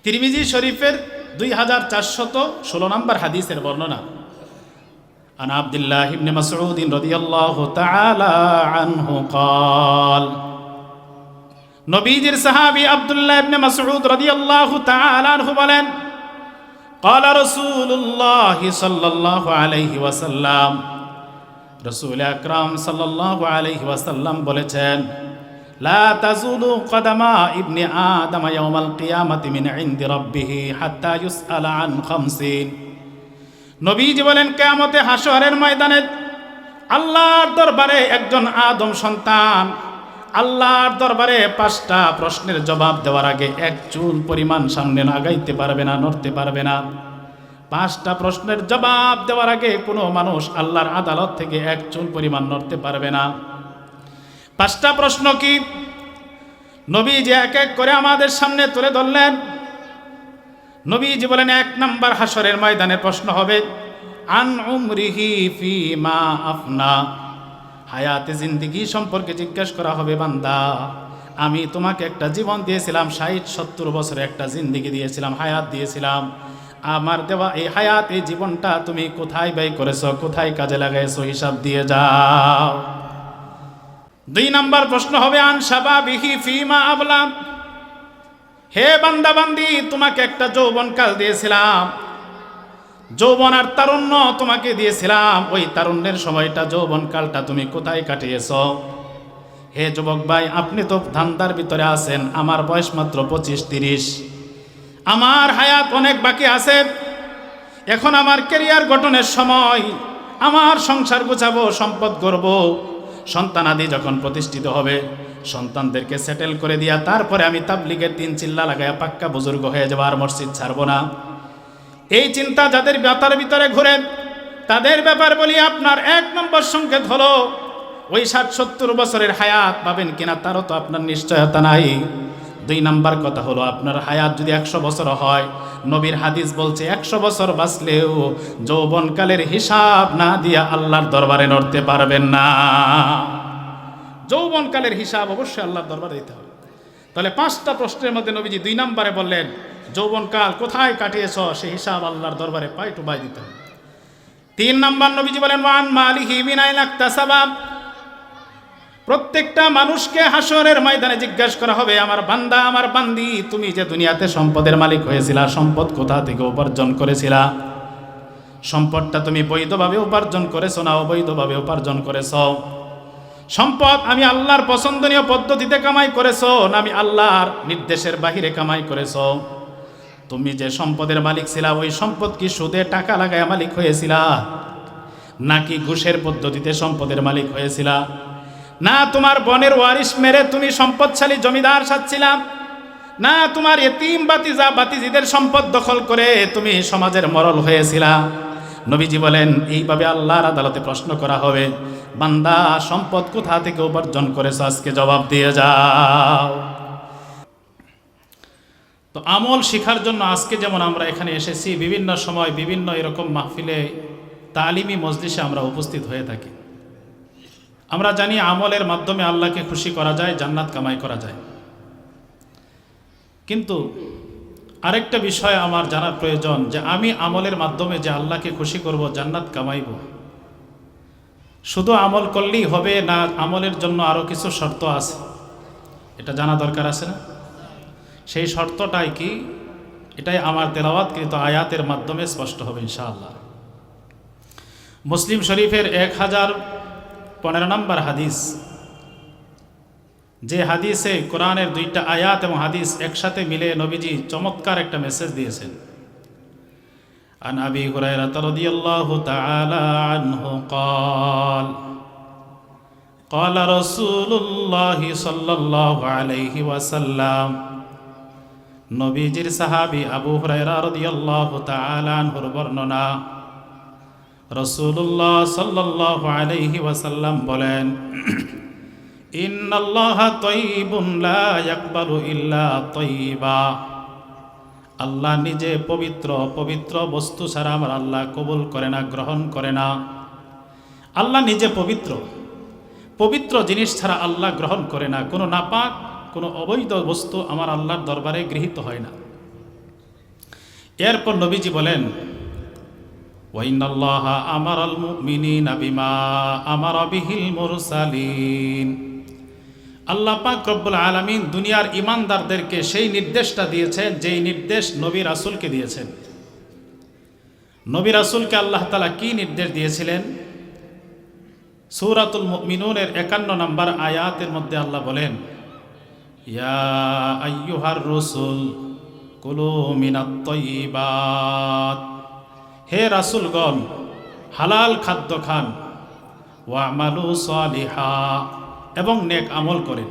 তিরমিজি শরীফের 2416 নম্বর হাদিসের বর্ণনা। আন আব্দুল্লাহ ইবনে মাসউদ রাদিয়াল্লাহু তাআলা আনহু قال নবীজির সাহাবী আব্দুল্লাহ ইবনে মাসউদ রাদিয়াল্লাহু তাআলা আনহু বলেন, قال رسول الله সাল্লাল্লাহু আলাইহি ওয়াসাল্লাম, রাসূল আকরাম সাল্লাল্লাহু আলাইহি ওয়াসাল্লাম বলেছেন, লা তাজুলু কদামা ইবনে আদম ইয়াউমাল কিয়ামাতি মিন ইনদি রাব্বিহি হাত্তা ইউসআলা আন খামসিন। নবীজি বলেন, কিয়ামতে হাশরের ময়দানে আল্লাহর দরবারে একজন আদম সন্তান আল্লাহর দরবারে 5টা প্রশ্নের জবাব দেওয়ার আগে এক চুল পরিমাণ সামনে আগাইতে পারবে না, নড়তে পারবে না। 5টা প্রশ্নের জবাব দেওয়ার আগে কোনো মানুষ আল্লাহর আদালত থেকে এক চুল পরিমাণ নড়তে পারবে না। 5টা প্রশ্ন কি? নবীজি এক এক করে আমাদের সামনে তুলে ধরলেন। নবীজি বলেন, 1 নম্বর হাশরের ময়দানের প্রশ্ন হবে আন উমরিহি ফিমা আফনা, হায়াতে জিন্দেগি সম্পর্কে জিজ্ঞেস করা হবে। বান্দা, আমি তোমাকে একটা জীবন দিয়েছিলাম, 60-70 বছরে একটা জিন্দেগি দিয়েছিলাম, হায়াত দিয়েছিলাম। আমার দেওয়া এই হায়াত, এই জীবনটা তুমি কোথায় ব্যয় করেছো, কোথায় কাজে লাগাইছো, হিসাব দিয়ে যাও। 2 নম্বর প্রশ্ন হবে আন শাবাবিহি ফিমা আবলা, হে বান্দা বান্দি, তোমাকে একটা যৌবনকাল দিয়েছিলাম, যৌবন আর তারুণ্য তোমাকে দিয়েছিলাম, ওই তারুণ্যের সময়টা, যৌবনকালটা তুমি কোথায় কাটিয়েছো? হে যুবক ভাই, আপনি তো ধান্দার ভিতরে আছেন, আমার বয়স মাত্র 25-30, আমার হায়াত অনেক বাকি আছে, এখন আমার ক্যারিয়ার গঠনের সময়, আমার সংসার গোছাবো, সম্পদ গড়ব, সন্তানাদি যখন প্রতিষ্ঠিত হবে, সন্তানদেরকে সেটেল করে দিয়া তারপরে আমি তাবলীগের 3 চিল্লা লাগাইয়া পাক্কা বুজুর্গ হয়ে যাবো, আর মসজিদ ছাড়বো না। এই চিন্তা যাদের মাথার ভিতরে ঘুরে, তাদের ব্যাপার বলি, আপনার 1 নম্বর সংকেত হলো ওই 60-70 বছরের হায়াত পাবেন কিনা তারও তো আপনার নিশ্চয়তা নাই। 2 নম্বর কথা হলো, আপনার হায়াত যদি 100 বছর হয়, নবীর হাদিস বলছে 100 বছর বাঁচলেও যৌবনকালের হিসাব না দিয়া আল্লাহর দরবারে নড়তে পারবেন না। যৌবনকালের হিসাব অবশ্যই আল্লাহর দরবারে দিতে হবে। তাহলে 5টা প্রশ্নের মধ্যে নবীজি 2 নম্বরে বললেন, যৌবনকাল কোথায় কাটিয়েছ, সেই হিসাব আল্লাহর দরবারে পাই টু পাই দিতে হবে। 3 নম্বর নবীজি বলেন, ওয়ান মালিহি মিন আইনা ইকতাসাবা, প্রত্যেকটা মানুষকে হাশরের ময়দানে জিজ্ঞাসা করা হবে, আমার বান্দা, আমার বান্দি, তুমি যে দুনিয়াতে সম্পদের মালিক হয়েছিলা, সম্পদ কোথা থেকে উপার্জন করেছিলা? সম্পদটা তুমি বৈধভাবে উপার্জন করেছো না অবৈধভাবে উপার্জন করেছো? সম্পদ আমি আল্লাহর পছন্দনীয় পদ্ধতিতে কামাই করেছো না আমি আল্লাহর নির্দেশের বাহিরে কামাই করেছো? তুমি যে সম্পদের মালিক ছিলা, ওই সম্পদ কি সুদে টাকা লাগায় মালিক হয়েছিলা, নাকি ঘুষের পদ্ধতিতে সম্পদের মালিক হয়েছিলা? না তোমার বনের ওয়ারিশ মেরে তুমি সম্পদশালী জমিদার সাজছিলাম, না তোমার এতিম বাতিজা বাতিজিদের সম্পদ দখল করে তুমি সমাজের মরল হয়েছিলা? নবীজি বলেন, এইভাবে আল্লাহর আদালতে প্রশ্ন করা হবে, বান্দা সম্পদ কোথা থেকে উপার্জন করেছো, আজকে জবাব দিয়ে যাও। তো আমল শিখার জন্য আজকে যেমন আমরা এখানে এসেছি, বিভিন্ন সময় বিভিন্ন এরকম মাহফিলে, তালিমি মজলিসে আমরা উপস্থিত হয়ে থাকি। আমরা জানি আমলের মাধ্যমে আল্লাহকে খুশি করা যায়, জান্নাত কামাই করা যায়। কিন্তু আরেকটা বিষয় আমার জানার প্রয়োজন, যে আমি আমলের মাধ্যমে যে আল্লাহকে খুশি করব, জান্নাত কামাইব, শুধু আমল করলেই হবে না, আমলের জন্য আরও কিছু শর্ত আছে, এটা জানা দরকার আছে না? সেই শর্তটাই কি? এটাই আমার তেলাওয়াতকৃত আয়াতের মাধ্যমে স্পষ্ট হবে ইনশাআল্লাহ। মুসলিম শরীফের 1015 নম্বর হাদিস, যে হাদিসে কোরআনের 2টা আয়াত এবং হাদিস একসাথে মিলে নবীজি চমৎকার একটা মেসেজ দিয়েছেন। আন আবি হুরায়রা রাদিয়াল্লাহু তাআলা আনহু قال قال رسول الله صلى الله عليه وسلم, নবীজির সাহাবী আবু হুরায়রা রাদিয়াল্লাহু তাআলা আনহুর বর্ণনা, রাসূলুল্লাহ সাল্লাল্লাহু আলাইহি ওয়াসাল্লাম বলেন, ইন্নাল্লাহা তাইয়িবুন লা ইয়াকবালু ইল্লা তাইয়িবা, আল্লাহ নিজে পবিত্র, পবিত্র বস্তু ছাড়া আমার আল্লাহ কবুল করে না, গ্রহণ করে না। আল্লাহ নিজে পবিত্র, পবিত্র জিনিস ছাড়া আল্লাহ গ্রহণ করে না। কোনো নাপাক, কোনো অবৈধ বস্তু আমার আল্লাহর দরবারে গৃহীত হয় না। এরপর নবীজি বলেন, ওয়াইনাল্লাহা আমারাল মুমিনিনা বিমা আমারা বিহিল মুরসালিন। আল্লাহ পাক রব্বুল আলামিন দুনিয়ার ইমানদারদেরকে সেই নির্দেশটা দিয়েছেন যেই নির্দেশ নবী রাসূলকে দিয়েছেন। নবী রাসূলকে আল্লাহ তাআলা কি নির্দেশ দিয়েছিলেন? সূরাতুল মুমিনুনের 51 নম্বর আয়াতের মধ্যে আল্লাহ বলেন, ইয়া আইয়ুহার রাসূল কুলু মিনাত তাইয়্যিবাত, হে রাসূলগণ হালাল খাদ্য খান, ওয়ামালু সালিহা, এবং নেক আমল করেন।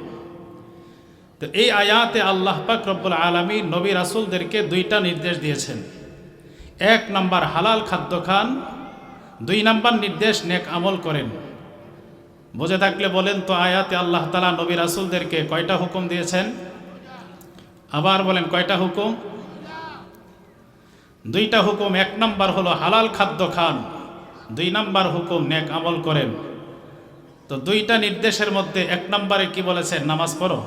তো এই আয়াতে আল্লাহ পাক রব্বুল আলামিন নবী রাসূলদেরকে দুইটা নির্দেশ দিয়েছেন। 1 নাম্বার হালাল খাদ্য খান, 2 নাম্বার নির্দেশ নেক আমল করেন। বুঝে থাকলে বলেন তো আয়াতে আল্লাহ তাআলা নবী রাসূলদেরকে কয়টা হুকুম দিয়েছেন? আবার বলেন কয়টা হুকুম? 2টা হুকুম। 1 নাম্বার হলো হালাল খাদ্য খান, 2 নাম্বার হুকুম নেক আমল করেন। তো 2টা নির্দেশের মধ্যে 1 নম্বরে কি বলেছেন? নামাজ পড়ো,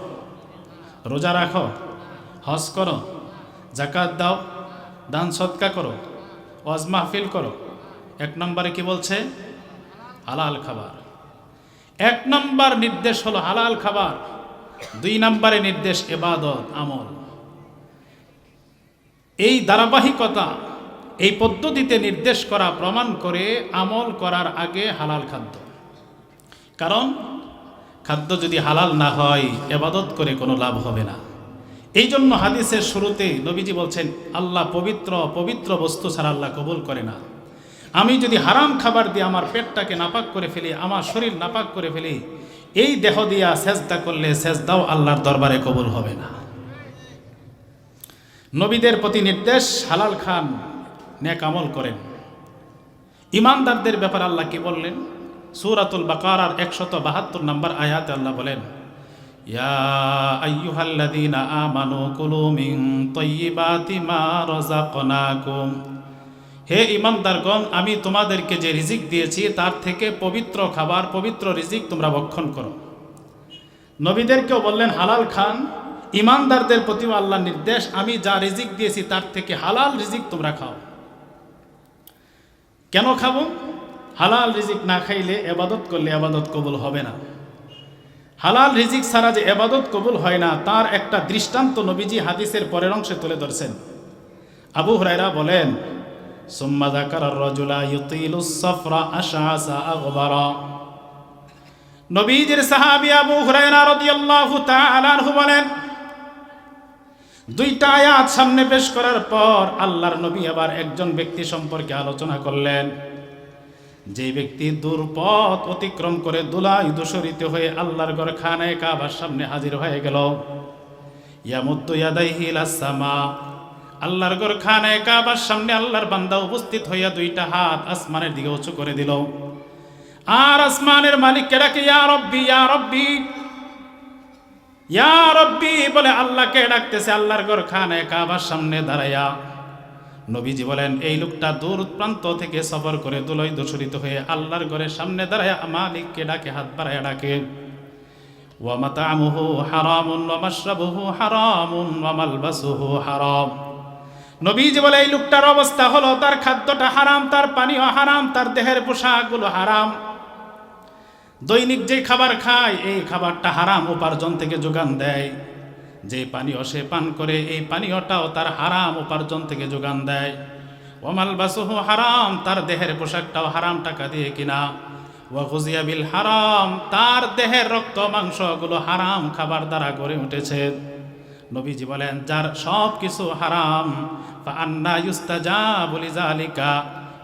রোজা রাখো, হজ করো, যাকাত দাও, দান সদকা করো, ওয়াজ মাহফিল করো। 1 নম্বরে কি বলছে? হালাল খাবার। 1 নম্বর নির্দেশ হলো হালাল খাবার, 2 নম্বরে নির্দেশ ইবাদত আমল। এই ধারাবাহিকতা, এই পদ্ধতিতে নির্দেশ করা প্রমাণ করে আমল করার আগে হালাল খাদ্য। কারণ খাদ্য যদি হালাল না হয় ইবাদত করে কোনো লাভ হবে না। এই জন্য হাদিসের শুরুতে নবীজি বলছেন, আল্লাহ পবিত্র, পবিত্র বস্তু ছাড়া আল্লাহ কবুল করে না। আমি যদি হারাম খাবার দিয়ে আমার পেটটাকে নাপাক করে ফেলি, আমার শরীর নাপাক করে ফেলি, এই দেহ দিয়া সেজদা করলে সেজদাও আল্লাহর দরবারে কবুল হবে না। নবীদের প্রতি নির্দেশ হালাল খান, নেক আমল করেন। ইমানদারদের ব্যাপারে আল্লাহ কি বললেন? সূরাতুল বাকারার 172 নম্বর আয়াতে আল্লাহ বলেন, ইয়া আইয়ুহাল্লাযীনা আমানু কুলু মিন তাইয়্যিবাতি মা রাযাকনাকুম, হে ইমানদারগণ আমি তোমাদেরকে যে রিজিক দিয়েছি তার থেকে পবিত্র খাবার, পবিত্র রিজিক তোমরা ভক্ষণ করো। নবীদেরকেও বললেন হালাল খান। ইমানদারদের প্রতিও আল্লাহর নির্দেশ, আমি যা রিজিক দিয়েছি তার থেকে হালাল রিজিক তোমরা খাও। কেন খাবো? হালাল রিজিক না খাইলে ইবাদত করলে ইবাদত কবুল হবে না। হালাল রিজিক ছাড়া যে ইবাদত কবুল হয় না তার একটা দৃষ্টান্ত নবীজি হাদিসের পরের অংশে তুলে ধরছেন। আবু হুরায়রা বলেন, সুম্মা যাকারার রাজুলা ইউতিলুস সাফরা আশআসা আগবারা। নবীজির সাহাবী আবু হুরায়রা রাদিয়াল্লাহু তাআলা আনহু বলেন, 2টা আয়াত সামনে পেশ করার পর আল্লাহর নবী আবার একজন ব্যক্তি সম্পর্কে আলোচনা করলেন, যে ব্যক্তি দুর্পথ অতিক্রম করে দুলাই দূষরিত হয়ে আল্লাহর ঘর খানায়ে কাবার সামনে হাজির হয়ে গেল। ইয়ামুদ্দু ইয়াদাইহি ইলাস সামা, আল্লাহর ঘর খানায়ে কাবার সামনে আল্লাহর বান্দা উপস্থিত হইয়া 2টা হাত আসমানের দিকে উঁচু করে দিল। আর আসমানের মালিককে ডাকে, ইয়া রব্বি, ইয়া রব্বি, ইয়া রব্বি বলে আল্লাহকে ডাকতেছে আল্লাহর ঘর খানায়ে কাবার সামনে দাঁড়াইয়া। নবীজি বলেন, এই লোকটা দূর প্রান্ত থেকে সফর করে দুলই দূষরিত হয়ে আল্লাহর ঘরের সামনে দাঁড়ায় মালিককে ডাকে, হাত বাড়ায় ডাকে। ওয়া মাতামুহু হারামুন ওয়া মাশরাবুহু হারামুন ওয়া মালবাসুহু হারাম। নবীজি বলে এই লোকটার অবস্থা হলো তার খাদ্যটা হারাম, তার পানীয় হারাম, তার দেহের পোশাকগুলো হারাম। দৈনিক যে খাবার খায় এই খাবারটা হারাম উপার্জন থেকে যোগান দেয়। যে পানীয় সে পান করে এই পানীয়টাও তার হারাম উপার্জন থেকে যোগান দেয়। ওয়া মালবাসুহু হারাম, তার দেহের পোশাকটাও হারাম টাকা দিয়ে কিনা। ওয়া গুযিয়া বিল হারাম, তার দেহের রক্ত মাংসগুলো হারাম খাবার দ্বারা গড়ে উঠেছে। নবীজি বলেন, যার সব কিছু হারাম, ফা আন্না ইউস্তাজাবু লিযালিকা,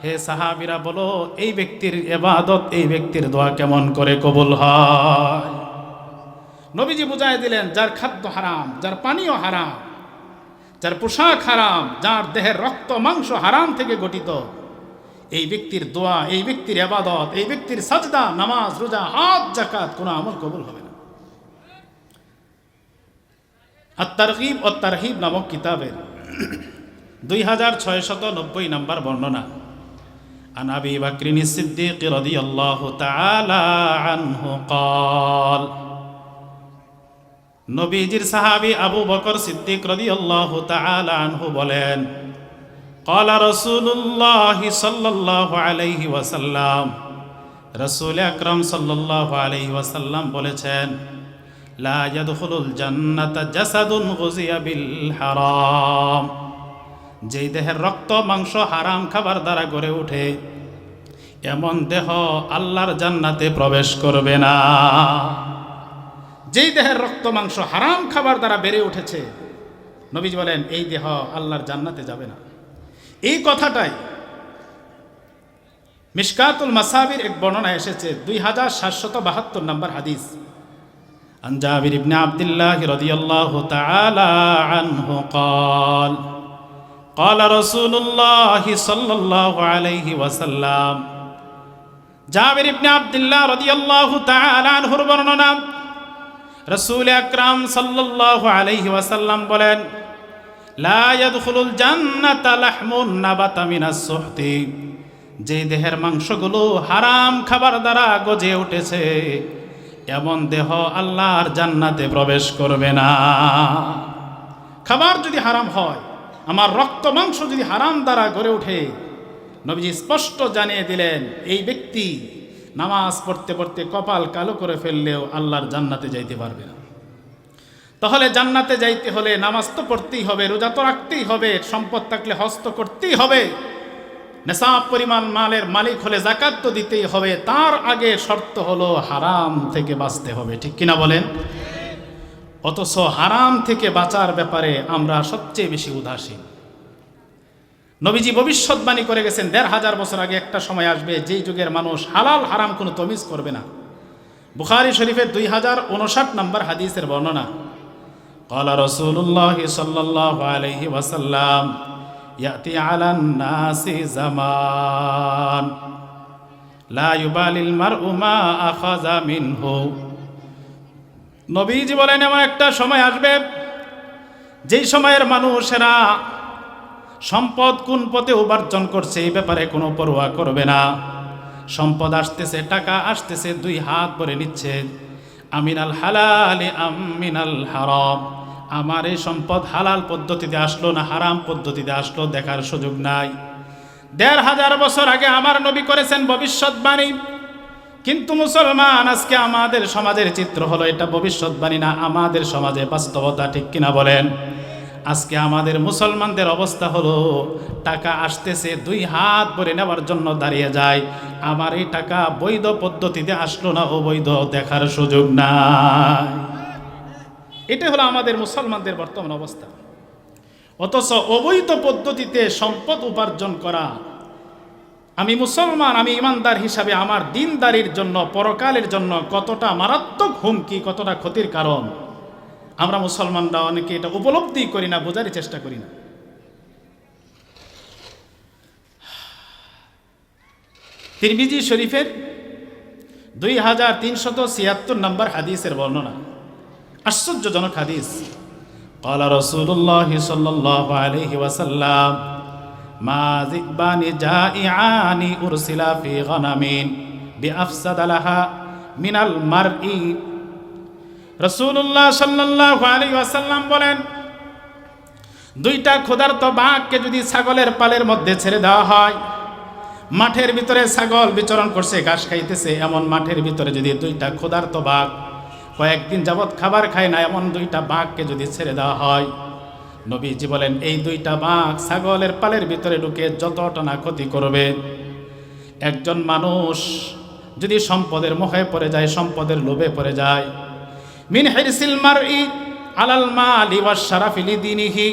হে সাহাবীরা বলো এই ব্যক্তির ইবাদত, এই ব্যক্তির দোয়া কেমন করে কবুল হয়? নবীজি বুঝাই দিলেন, যার খাদ্য হারাম, যার পানীয় হারাম, যার পোশাক হারাম, যার দেহের রক্ত মাংস হারাম থেকে গঠিত, এই ব্যক্তির দোয়া, এই ব্যক্তির ইবাদত, এই ব্যক্তির সাজদা, নামাজ, রোজা, হজ, যাকাত কোনো আমল কবুল হবে না। আত-তারগীব ওয়াত তারহিব নামক কিতাবের 2690 নম্বর বর্ণনা। আন আবি বকরিন সিদ্দিক রাদিয়াল্লাহু তাআলা আনহু قال, নবীজির সাহাবী আবু বকর সিদ্দিক রাদিয়াল্লাহু তাআলা আনহু বলেন, ক্বালা রাসূলুল্লাহ সাল্লাল্লাহু আলাইহি ওয়াসাল্লাম, রাসূল আকরাম সাল্লাল্লাহু আলাইহি ওয়াসাল্লাম বলেছেন, লা ইয়াদখুলুল জান্নাতা জাসাদুন গুযিয়া বিল হারাম, যেই দেহের রক্ত মাংস হারাম খাবার দ্বারা গড়ে ওঠে এমন দেহ আল্লাহর জান্নাতে প্রবেশ করবে না। যেই দেহের রক্ত মাংস হারাম খাবার দ্বারা বেড়ে উঠেছে, নবীজি বলেন এই দেহ আল্লাহর জান্নাতে যাবে না। এই কথাটাই মিশকাতুল মাসাবির এক বর্ণনা এসেছে 2772 নম্বর হাদিস। আন জাবির ইবনে আব্দুল্লাহ রাদিয়াল্লাহু তাআলা আনহু قال قال رسول الله صلى الله عليه وسلم, জাবির ইবনে আব্দুল্লাহ রাদিয়াল্লাহু তাআলা আনহুর বর্ণনা, রাসূল আকরাম সাল্লাল্লাহু আলাইহি ওয়াসাল্লাম বলেন, লা ইয়াদখুলুল জান্নাতা লাহমুন নাবাতা মিনাস সুহতি, যে দেহের মাংসগুলো হারাম খাবার দ্বারা গজে উঠেছে এমন দেহ আল্লাহর জান্নাতে প্রবেশ করবে না। খাবার যদি হারাম হয়, আমার রক্ত মাংস যদি হারাম দ্বারা গড়ে ওঠে, নবীজি স্পষ্ট জানিয়ে দিলেন এই ব্যক্তি নামাজ পড়তে পড়তে কপাল কালো করে ফেললেও আল্লাহর জান্নাতে যাইতে পারবে না। তাহলে জান্নাতে যাইতে হলে নামাজ তো পড়তেই হবে, রোজা তো রাখতেই হবে, সম্পদ থাকলে হজ তো করতেই হবে, নেশাব পরিমাণ মালের মালিক হলে যাকাত তো দিতেই হবে, তার আগে শর্ত হলো হারাম থেকে বাঁচতে হবে। ঠিক কিনা বলেন? অথচ হারাম থেকে বাঁচার ব্যাপারে আমরা সবচেয়ে বেশি উদাসীন। নবীজি ভবিষ্যৎবাণী করে গেছেন ১৫০০ বছর আগে একটা সময় আসবে যেই যুগের মানুষ হালাল হারাম কোনো তমিজ করবে না। বুখারী শরীফের 2059 নম্বর হাদিসের বর্ণনা। ক্বালা রাসূলুল্লাহ সাল্লাল্লাহু আলাইহি ওয়াসাল্লাম, ইয়াতি আলান নাসি জামান লা ইউবালিল মারউ মা আখাযা মিনহু, নবীজি বলেন এমন একটা সময় আসবে যেই সময়ের মানুষেরা সম্পদ কোন পথে উপার্জন করছে এই ব্যাপারে কোনো পরোয়া করবে না। সম্পদ আসতেছে, টাকা আসতেছে, দুই হাত ভরে নিচ্ছে, আমিনাল হালালি আমিনাল হারাম, আমার এই সম্পদ হালাল পদ্ধতিতে আসলো না হারাম পদ্ধতিতে আসলো দেখার সুযোগ নাই। ১৫০০ বছর আগে আমার নবী করেছেন ভবিষ্যৎবাণী, কিন্তু মুসলমান আজকে আমাদের সমাজের চিত্র হলো এটা ভবিষ্যৎবাণী না, আমাদের সমাজে বাস্তবতা। ঠিক কিনা বলেন? আজকে আমাদের মুসলমানদের অবস্থা হলো টাকা আসতেছে, দুই হাত ভরে নেওয়ার জন্য দাঁড়িয়ে যায়, আমার এই টাকা বৈধ পদ্ধতিতে আসলো না অবৈধ দেখার সুযোগ নাই। এটা হলো আমাদের মুসলমানদের বর্তমান অবস্থা। অথচ অবৈধ পদ্ধতিতে সম্পদ উপার্জন করা, আমি মুসলমান, আমি ইমানদার হিসাবে আমার দিনদারির জন্য, পরকালের জন্য কতটা মারাত্মক হুমকি, কতটা ক্ষতির কারণ, আমরা মুসলমানরা অনেকে এটা উপলব্ধি করি না, বোঝার চেষ্টা করি না। তিরমিজি শরীফের 2376 নম্বর হাদিসের বর্ণনা, আশ্চর্যজনক হাদিস। ক্বালা রাসূলুল্লাহ সাল্লাল্লাহু আলাইহি ওয়াসাল্লাম, মা যিবানি জাইআনি উরসিলা ফি গানামিন বিআফসাদা লাহা মিনাল মারই, রাসূলুল্লাহ সাল্লাল্লাহু আলাইহি ওয়াসাল্লাম বলেন, দুইটা ক্ষুধার্ত বাঘকে যদি ছাগলের পালের মধ্যে ছেড়ে দেওয়া হয়, মাঠের ভিতরে ছাগল বিচরণ করছে, ঘাস খাইতেছে, এমন মাঠের ভিতরে যদি দুইটা ক্ষুধার্ত বাঘ কয়েকদিন যাবৎ খাবার খায় না, এমন দুইটা বাঘকে যদি ছেড়ে দেওয়া হয়, নবীজি বলেন এই দুইটা বাঘ ছাগলের পালের ভিতরে ঢুকে যতটা না ক্ষতি করবে। একজন মানুষ যদি সম্পদের মোহে পড়ে যায়, সম্পদের লোভে পড়ে যায়, মিন হিরসিল মারই আলাল মালি ওয়াশ শারাফি লিদিনিহি,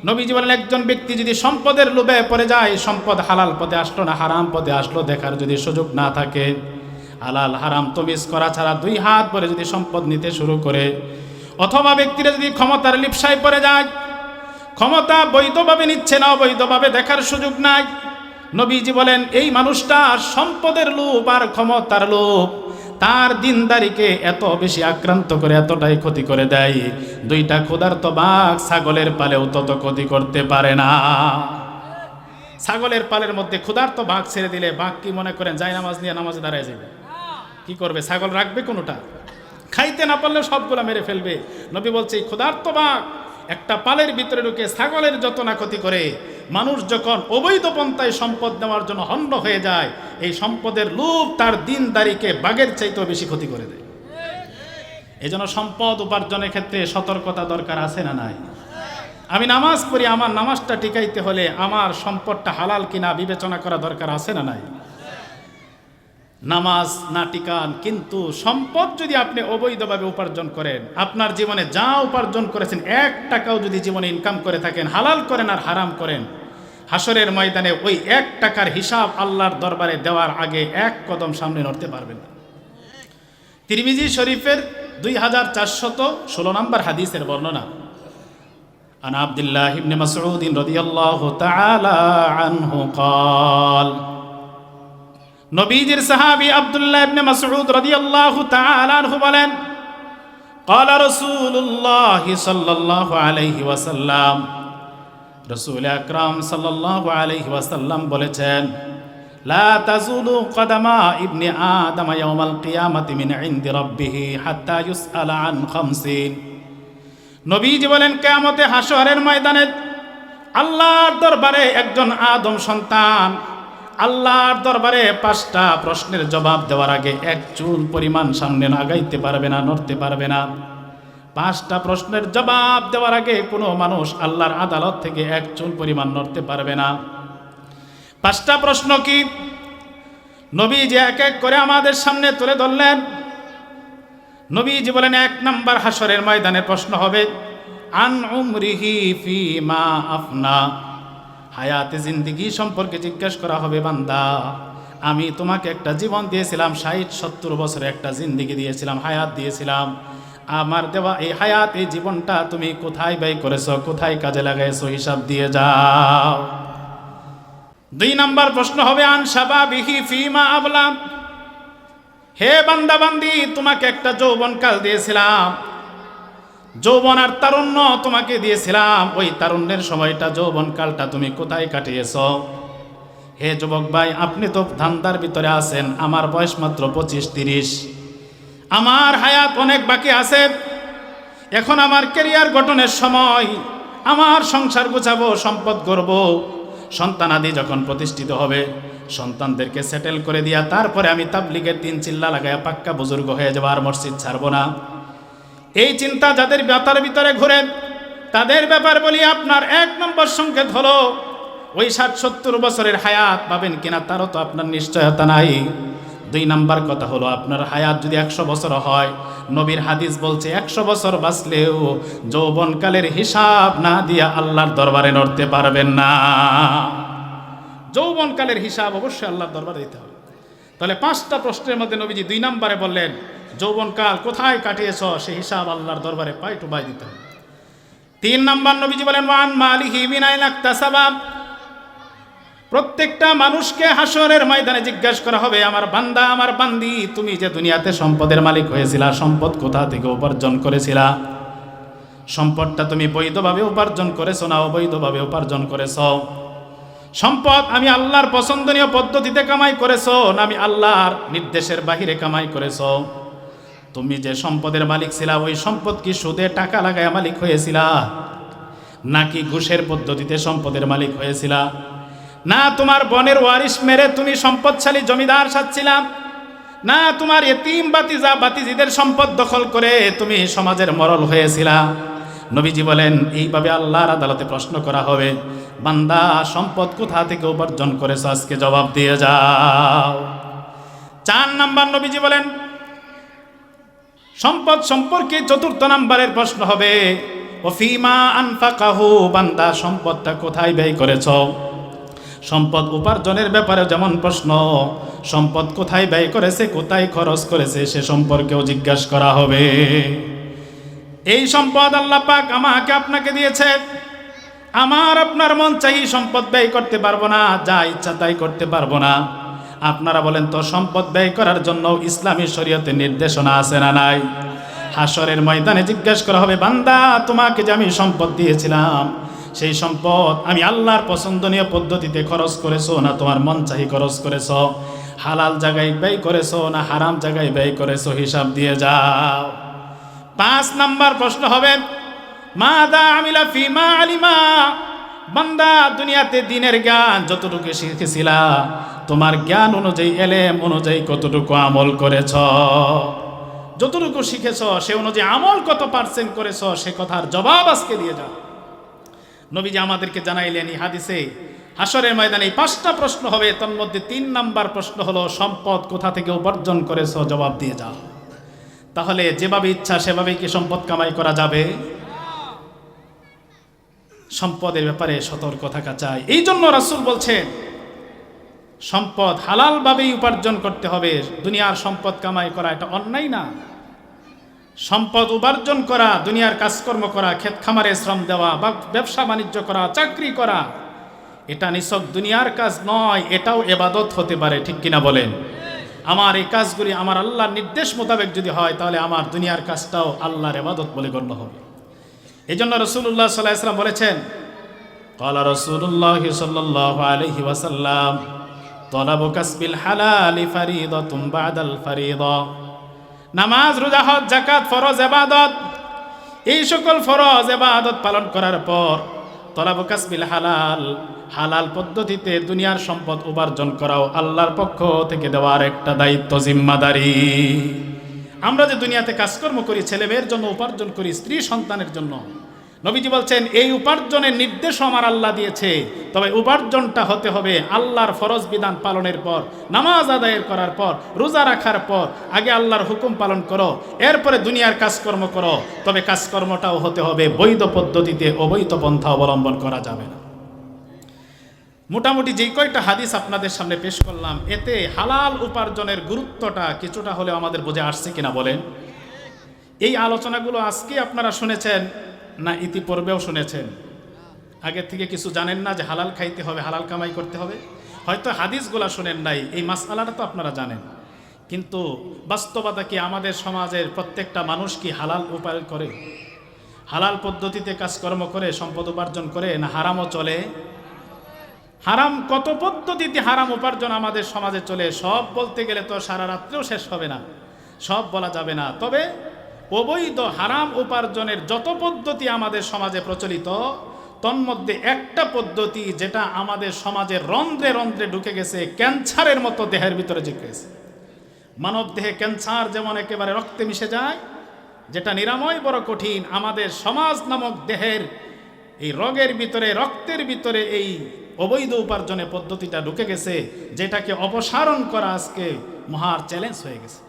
নবীজি বলেন একজন ব্যক্তি যদি সম্পদের লোভে পড়ে যায়, সম্পদ হালাল পথে আসলো না হারাম পথে আসলো দেখার যদি সুযোগ না থাকে, হালাল হারাম তমিজ করা ছাড়া দুই হাত ভরে যদি সম্পদ নিতে শুরু করে, অথবা ব্যক্তিরা যদি ক্ষমতার লিপ্সায় পড়ে যায়, ক্ষমতা বৈধভাবে নিচ্ছে না অবৈধভাবে দেখার সুযোগ নাই, নবীজি বলেন এই মানুষটা সম্পদের লোভ আর ক্ষমতার লোভ তার দিনদারিকে এত বেশি আক্রান্ত করে, এতটাই ক্ষতি করে দেয়, দুইটা ক্ষুধার্ত বাঘ ছাগলের পালেও তত ক্ষতি করতে পারে না। ছাগলের পালের মধ্যে ক্ষুধার্ত বাঘ ছেড়ে দিলে বাঘ কি মনে করেন যায় নামাজ নিয়ে নামাজে দাঁড়ায় যাবে? কি করবে? ছাগল রাখবে কোনোটা? খাইতে না পারলে সবগুলা মেরে ফেলবে। নবী বলছে এই ক্ষুধার্ত বাঘ একটা পালের ভিতরে ঢুকে ছাগলের যত না ক্ষতি করে, মানুষ যখন অবৈধ পন্থায় সম্পদ নেওয়ার জন্য হন্য হয়ে যায়, এই সম্পদের লোভ তার দিনদারিকে বাঘের চাইতেও বেশি ক্ষতি করে দেয়। এই জন্য সম্পদ উপার্জনের ক্ষেত্রে সতর্কতা দরকার আছে না নাই? আমি নামাজ পড়ি, আমার নামাজটা টিকাইতে হলে আমার সম্পদটা হালাল কিনা বিবেচনা করা দরকার আছে না নাই? নামাজ না টিকান, কিন্তু সম্পদ যদি আপনি অবৈধভাবে উপার্জন করেন, আপনার জীবনে যা উপার্জন করেছেন 1 টাকাও যদি জীবনে ইনকাম করে থাকেন, হালাল করেন আর হারাম করেন, হাসরের ময়দানে ওই 1 টাকার হিসাব আল্লাহর দরবারে দেওয়ার আগে 1 কদম সামনে নড়তে পারবেন না। তিরমিজি শরীফের 2416 নম্বর হাদিসের বর্ণনা। আন আব্দুল্লাহ ইবনে মাসউদ রাদিয়াল্লাহু তাআলা আনহু قال, নবীজির সাহাবী আব্দুল্লাহ ইবনে মাসউদ রাদিয়াল্লাহু তাআলা আনহু বলেন, قال رسول الله সাল্লাল্লাহু আলাইহি ওয়াসাল্লাম, রাসূল আকরাম সাল্লাল্লাহু আলাইহি ওয়াসাল্লাম বলেছেন, লা তাজুলু কদামা ইবনে আদম ইয়াউমাল কিয়ামাতি মিন ইনদি রাব্বিহি হাত্তা ইউসআলা আন খামসিন। নবীজি বলেন, কিয়ামতে হাসরের ময়দানে আল্লাহর দরবারে একজন আদম সন্তান আল্লাহর দরবারে 5টা প্রশ্নের জবাব দেওয়ার আগে 1 চুল পরিমাণ সামনে আগাইতে পারবে না, নড়তে পারবে না। 5টা প্রশ্নের জবাব দেওয়ার আগে কোনো মানুষ আল্লাহর আদালত থেকে 1 চুল পরিমাণ নড়তে পারবে না। 5টা প্রশ্ন কি? নবীজি এক এক করে আমাদের সামনে তুলে ধরলেন। নবীজি বলেন, 1 নম্বর হাসরের ময়দানের প্রশ্ন হবে আন উমরিহি ফিমা আফনা, হায়াতে জিন্দেগি সম্পর্কে জিজ্ঞেস করা হবে, বান্দা আমি তোমাকে একটা জীবন দিয়েছিলাম, 60-70 বছরের একটা জিন্দেগি দিয়েছিলাম, হায়াত দিয়েছিলাম, আমার দেওয়া এই হায়াত, এই জীবনটা তুমি কোথায় ব্যয় করেছো, কোথায় কাজে লাগাইছো, হিসাব দিয়ে যাও। 2 নম্বর প্রশ্ন হবে আন শাবাবিহি ফিমা আবলা, হে বান্দা বান্দি তোমাকে একটা যৌবনকাল দিয়েছিলাম, যৌবন আর তারুণ্য তোমাকে দিয়েছিলাম, ওই তারুণ্যের সময়টা, যৌবনকালটা তুমি কোথায় কাটিয়েছো? হে যুবক ভাই, আপনি তো ধান্দার ভিতরে আছেন, আমার বয়স মাত্র 25-30, আমার হায়াত অনেক বাকি আছে, এখন আমার ক্যারিয়ার গঠনের সময়, আমার সংসার গোছাবো, সম্পদ গড়ব, সন্তানাদি যখন প্রতিষ্ঠিত হবে, সন্তানদেরকে সেটেল করে দিয়া তারপরে আমি তাবলীগের 3 চিল্লা লাগায়া পাক্কা বুজুর্গ হয়ে যাবো, আর মসজিদ ছাড়বো না। এই চিন্তা যাদের মাথার ভিতরে ঘুরে, তাদের ব্যাপার বলি, আপনার 1 নম্বর সংকেত হলো ওই 60-70 বছরের হায়াত পাবেন কিনা তারও তো আপনার নিশ্চয়তা নাই। 2 নম্বর কথা হলো, আপনার হায়াত যদি 100 বছর হয়, নবীর হাদিস বলছে 100 বছর বাঁচলেও যৌবনকালের হিসাব না দিয়া আল্লাহর দরবারে নড়তে পারবেন না। যৌবনকালের হিসাব অবশ্যই আল্লাহর দরবারে দিতে হবে। তাহলে 5টা প্রশ্নের মধ্যে নবীজি 2 নম্বরে বললেন, যৌবনকাল কোথায় কাটিয়েছ, সেই হিসাব আল্লাহর দরবারে পাই টু পাই দিতে হবে। 3 নম্বর নবীজি বলেন, ওয়ান মালিহি মিন আইনা ইকতাসাবা, প্রত্যেকটা মানুষকে হাসরের ময়দানে জিজ্ঞাসা করা হবে, আমার বান্দা, আমার বান্দি, তুমি যে দুনিয়াতে সম্পদের মালিক হয়েছিলা, সম্পদ কোথা থেকে উপার্জন করেছিলা? সম্পদটা তুমি বৈধভাবে উপার্জন করেছো না অবৈধভাবে উপার্জন করেছো? সম্পদ আমি আল্লাহর পছন্দনীয় পদ্ধতিতে কামাই করেছো না আমি আল্লাহর নির্দেশের বাহিরে কামাই করেছো? তুমি যে সম্পদের মালিক ছিলা, ওই সম্পদ কি সুদে টাকা লাগায় মালিক হয়েছিলা, নাকি ঘুষের পদ্ধতিতে সম্পদের মালিক হয়েছিলা? না তোমার বোনের ওয়ারিশ মেরে তুমি সম্পদশালী জমিদার সাজছিলাম, না তোমার এতিম বাতিজা বাতিজিদের সম্পদ দখল করে তুমি সমাজের মরল হয়েছিলা? নবীজি বলেন, এইভাবে আল্লাহর আদালতে প্রশ্ন করা হবে, বান্দা সম্পদ কোথা থেকে উপার্জন করেছো, আজকে জবাব দিয়ে যাও। 4 নম্বর নবীজি বলেন, সম্পদ সম্পর্কে 4র্থ নম্বরের প্রশ্ন হবে, ওফিমা আনফাকাহু, বান্দা সম্পদটা কোথায় ব্যয় করেছো? সম্পদ উপার্জনের ব্যাপারে যেমন প্রশ্ন, সম্পদ কোথায় ব্যয় করেছে, কোথায় খরচ করেছে, সে সম্পর্কেও জিজ্ঞাসা করা হবে। এই সম্পদ আল্লাহ পাক আমাকে আপনাকে দিয়েছে, আমার আপনার মন চাই সম্পদ ব্যয় করতে পারবো না, যা ইচ্ছা তাই করতে পারবো না। আপনারা বলেন তো, সম্পদ ব্যয় করার জন্য ইসলামী শরীয়তে নির্দেশনা আছে না নাই? হাসরের ময়দানে জিজ্ঞাসা করা হবে, বান্দা তোমাকে যে আমি সম্পদ দিয়েছিলাম, সেই সম্পদ আমি আল্লাহর পছন্দনীয় পদ্ধতিতে খরচ করেছো না তোমার মন চাহি খরচ করেছো? হালাল জায়গায় ব্যয় করেছো না হারাম জায়গায় ব্যয় করেছো? হিসাব দিয়ে যাও। 5 নম্বর প্রশ্ন হবে, মাদা আমিলা ফিমা আলিমা, বান্দা দুনিয়াতে দিনের জ্ঞান যতটুকু শিখেছিলা, তোমার জ্ঞান অনুযায়ী এলেম অনুযায়ী কতটুকু আমল করেছ, যতটুকু শিখেছ সে অনুযায়ী আমল কত পার্সেন্ট করেছ, সে কথার জবাব আজকে দিয়ে যাও। নবীজি আমাদেরকে জানাইলেন এই হাদিসে, হাসরের ময়দানে এই 5টা প্রশ্ন হবে, তার মধ্যে 3 নাম্বার প্রশ্ন হলো সম্পদ কোথা থেকে উপার্জন করেছ, জবাব দিয়ে যাও। তাহলে যেভাবে ইচ্ছা সেভাবেই কি সম্পদ কামাই করা যাবে? সম্পদের ব্যাপারে সতর্ক থাকা চাই। এই জন্য রাসূল বলছেন সম্পদ হালালভাবেই উপার্জন করতে হবে। দুনিয়ার সম্পদ কামাই করা এটা অন্যায় না। সম্পদ উপার্জন করা, দুনিয়ার কাজকর্ম করা, ক্ষেত খামারে শ্রম দেওয়া বা ব্যবসা বাণিজ্য করা, চাকরি করা, এটা নিছক দুনিয়ার কাজ নয়, এটাও ইবাদত হতে পারে। ঠিক কিনা বলেন? আমার এই কাজগুলি আমার আল্লাহর নির্দেশ মোতাবেক যদি হয়, তাহলে আমার দুনিয়ার কাজটাও আল্লাহর ইবাদত বলে গণ্য হবে। এই জন্য রাসূলুল্লাহ সাল্লাল্লাহু আলাইহি ওয়াসাল্লাম বলেছেন, ক্বালা রাসূলুল্লাহ সাল্লাল্লাহু আলাইহি ওয়াসাল্লাম, তলাবু কাসবিল হালালি ফারিদাতুন বাদাল ফারিদা। নামাজ, রোজা, হজ, যাকাত ফরজ ইবাদত, এই সকল ফরজ ইবাদত পালন করার পর তলাবু কাসবিল হালাল, হালাল পদ্ধতিতে দুনিয়ার সম্পদ উপার্জন করাও আল্লাহর পক্ষ থেকে দেওয়ার একটা দায়িত্ব, জিম্মাদারি। আমরা যে দুনিয়াতে কাজকর্ম করি, ছেলে মেয়ের জন্য উপার্জন করি, স্ত্রী সন্তানের জন্য, নবীজি বলছেন এই উপার্জনের নির্দেশ আমার আল্লাহ দিয়েছে, তবে উপার্জনটা হতে হবে আল্লাহর ফরজ বিধান পালনের পর, নামাজ আদায়ের করার পর, রোজা রাখার পর। আগে আল্লাহর হুকুম পালন করো, এরপরে দুনিয়ার কাজকর্ম করো, তবে কাজকর্মটাও হতে হবে বৈধ পদ্ধতিতে, অবৈধ পন্থা অবলম্বন করা যাবে না। মোটামুটি যেই কয়টা হাদিস আপনাদের সামনে পেশ করলাম, এতে হালাল উপার্জনের গুরুত্বটা কিছুটা হলেও আমাদের বুঝে আসছে কিনা বলেন? এই আলোচনাগুলো আজকে আপনারা শুনেছেন না ইতিপূর্বেও শুনেছেন? আগের থেকে কিছু জানেন না যে হালাল খাইতে হবে, হালাল কামাই করতে হবে? হয়তো হাদিসগুলো শুনেন নাই, এই মাসআলাটা তো আপনারা জানেন, কিন্তু বাস্তবতা কি আমাদের সমাজের প্রত্যেকটা মানুষ কি হালাল উপায় করে, হালাল পদ্ধতিতে কাজকর্ম করে সম্পদ উপার্জন করে, না হারামও চলে? হারাম কত পদ্ধতিতে হারাম উপার্জন আমাদের সমাজে চলে, সব বলতে গেলে তো সারা রাত্রেও শেষ হবে না, সব বলা যাবে না। তবে অবৈধ হারাম উপার্জনের যত পদ্ধতি আমাদের সমাজে প্রচলিত, তন্মধ্যে একটা পদ্ধতি যেটা আমাদের সমাজের রন্ধ্রে রন্ধ্রে ঢুকে গেছে, ক্যান্সারের মতো দেহের ভিতরে ঢুকে গেছে। মানব দেহে ক্যান্সার যেমন একেবারে রক্তে মিশে যায়, যেটা নিরাময় বড় কঠিন, আমাদের সমাজ নামক দেহের এই রোগের ভিতরে, রক্তের ভিতরে এই অবৈধ উপার্জনের পদ্ধতিটা ঢুকে গেছে, যেটাকে অপসারণ করা আজকে মহা চ্যালেঞ্জ হয়ে গেছে।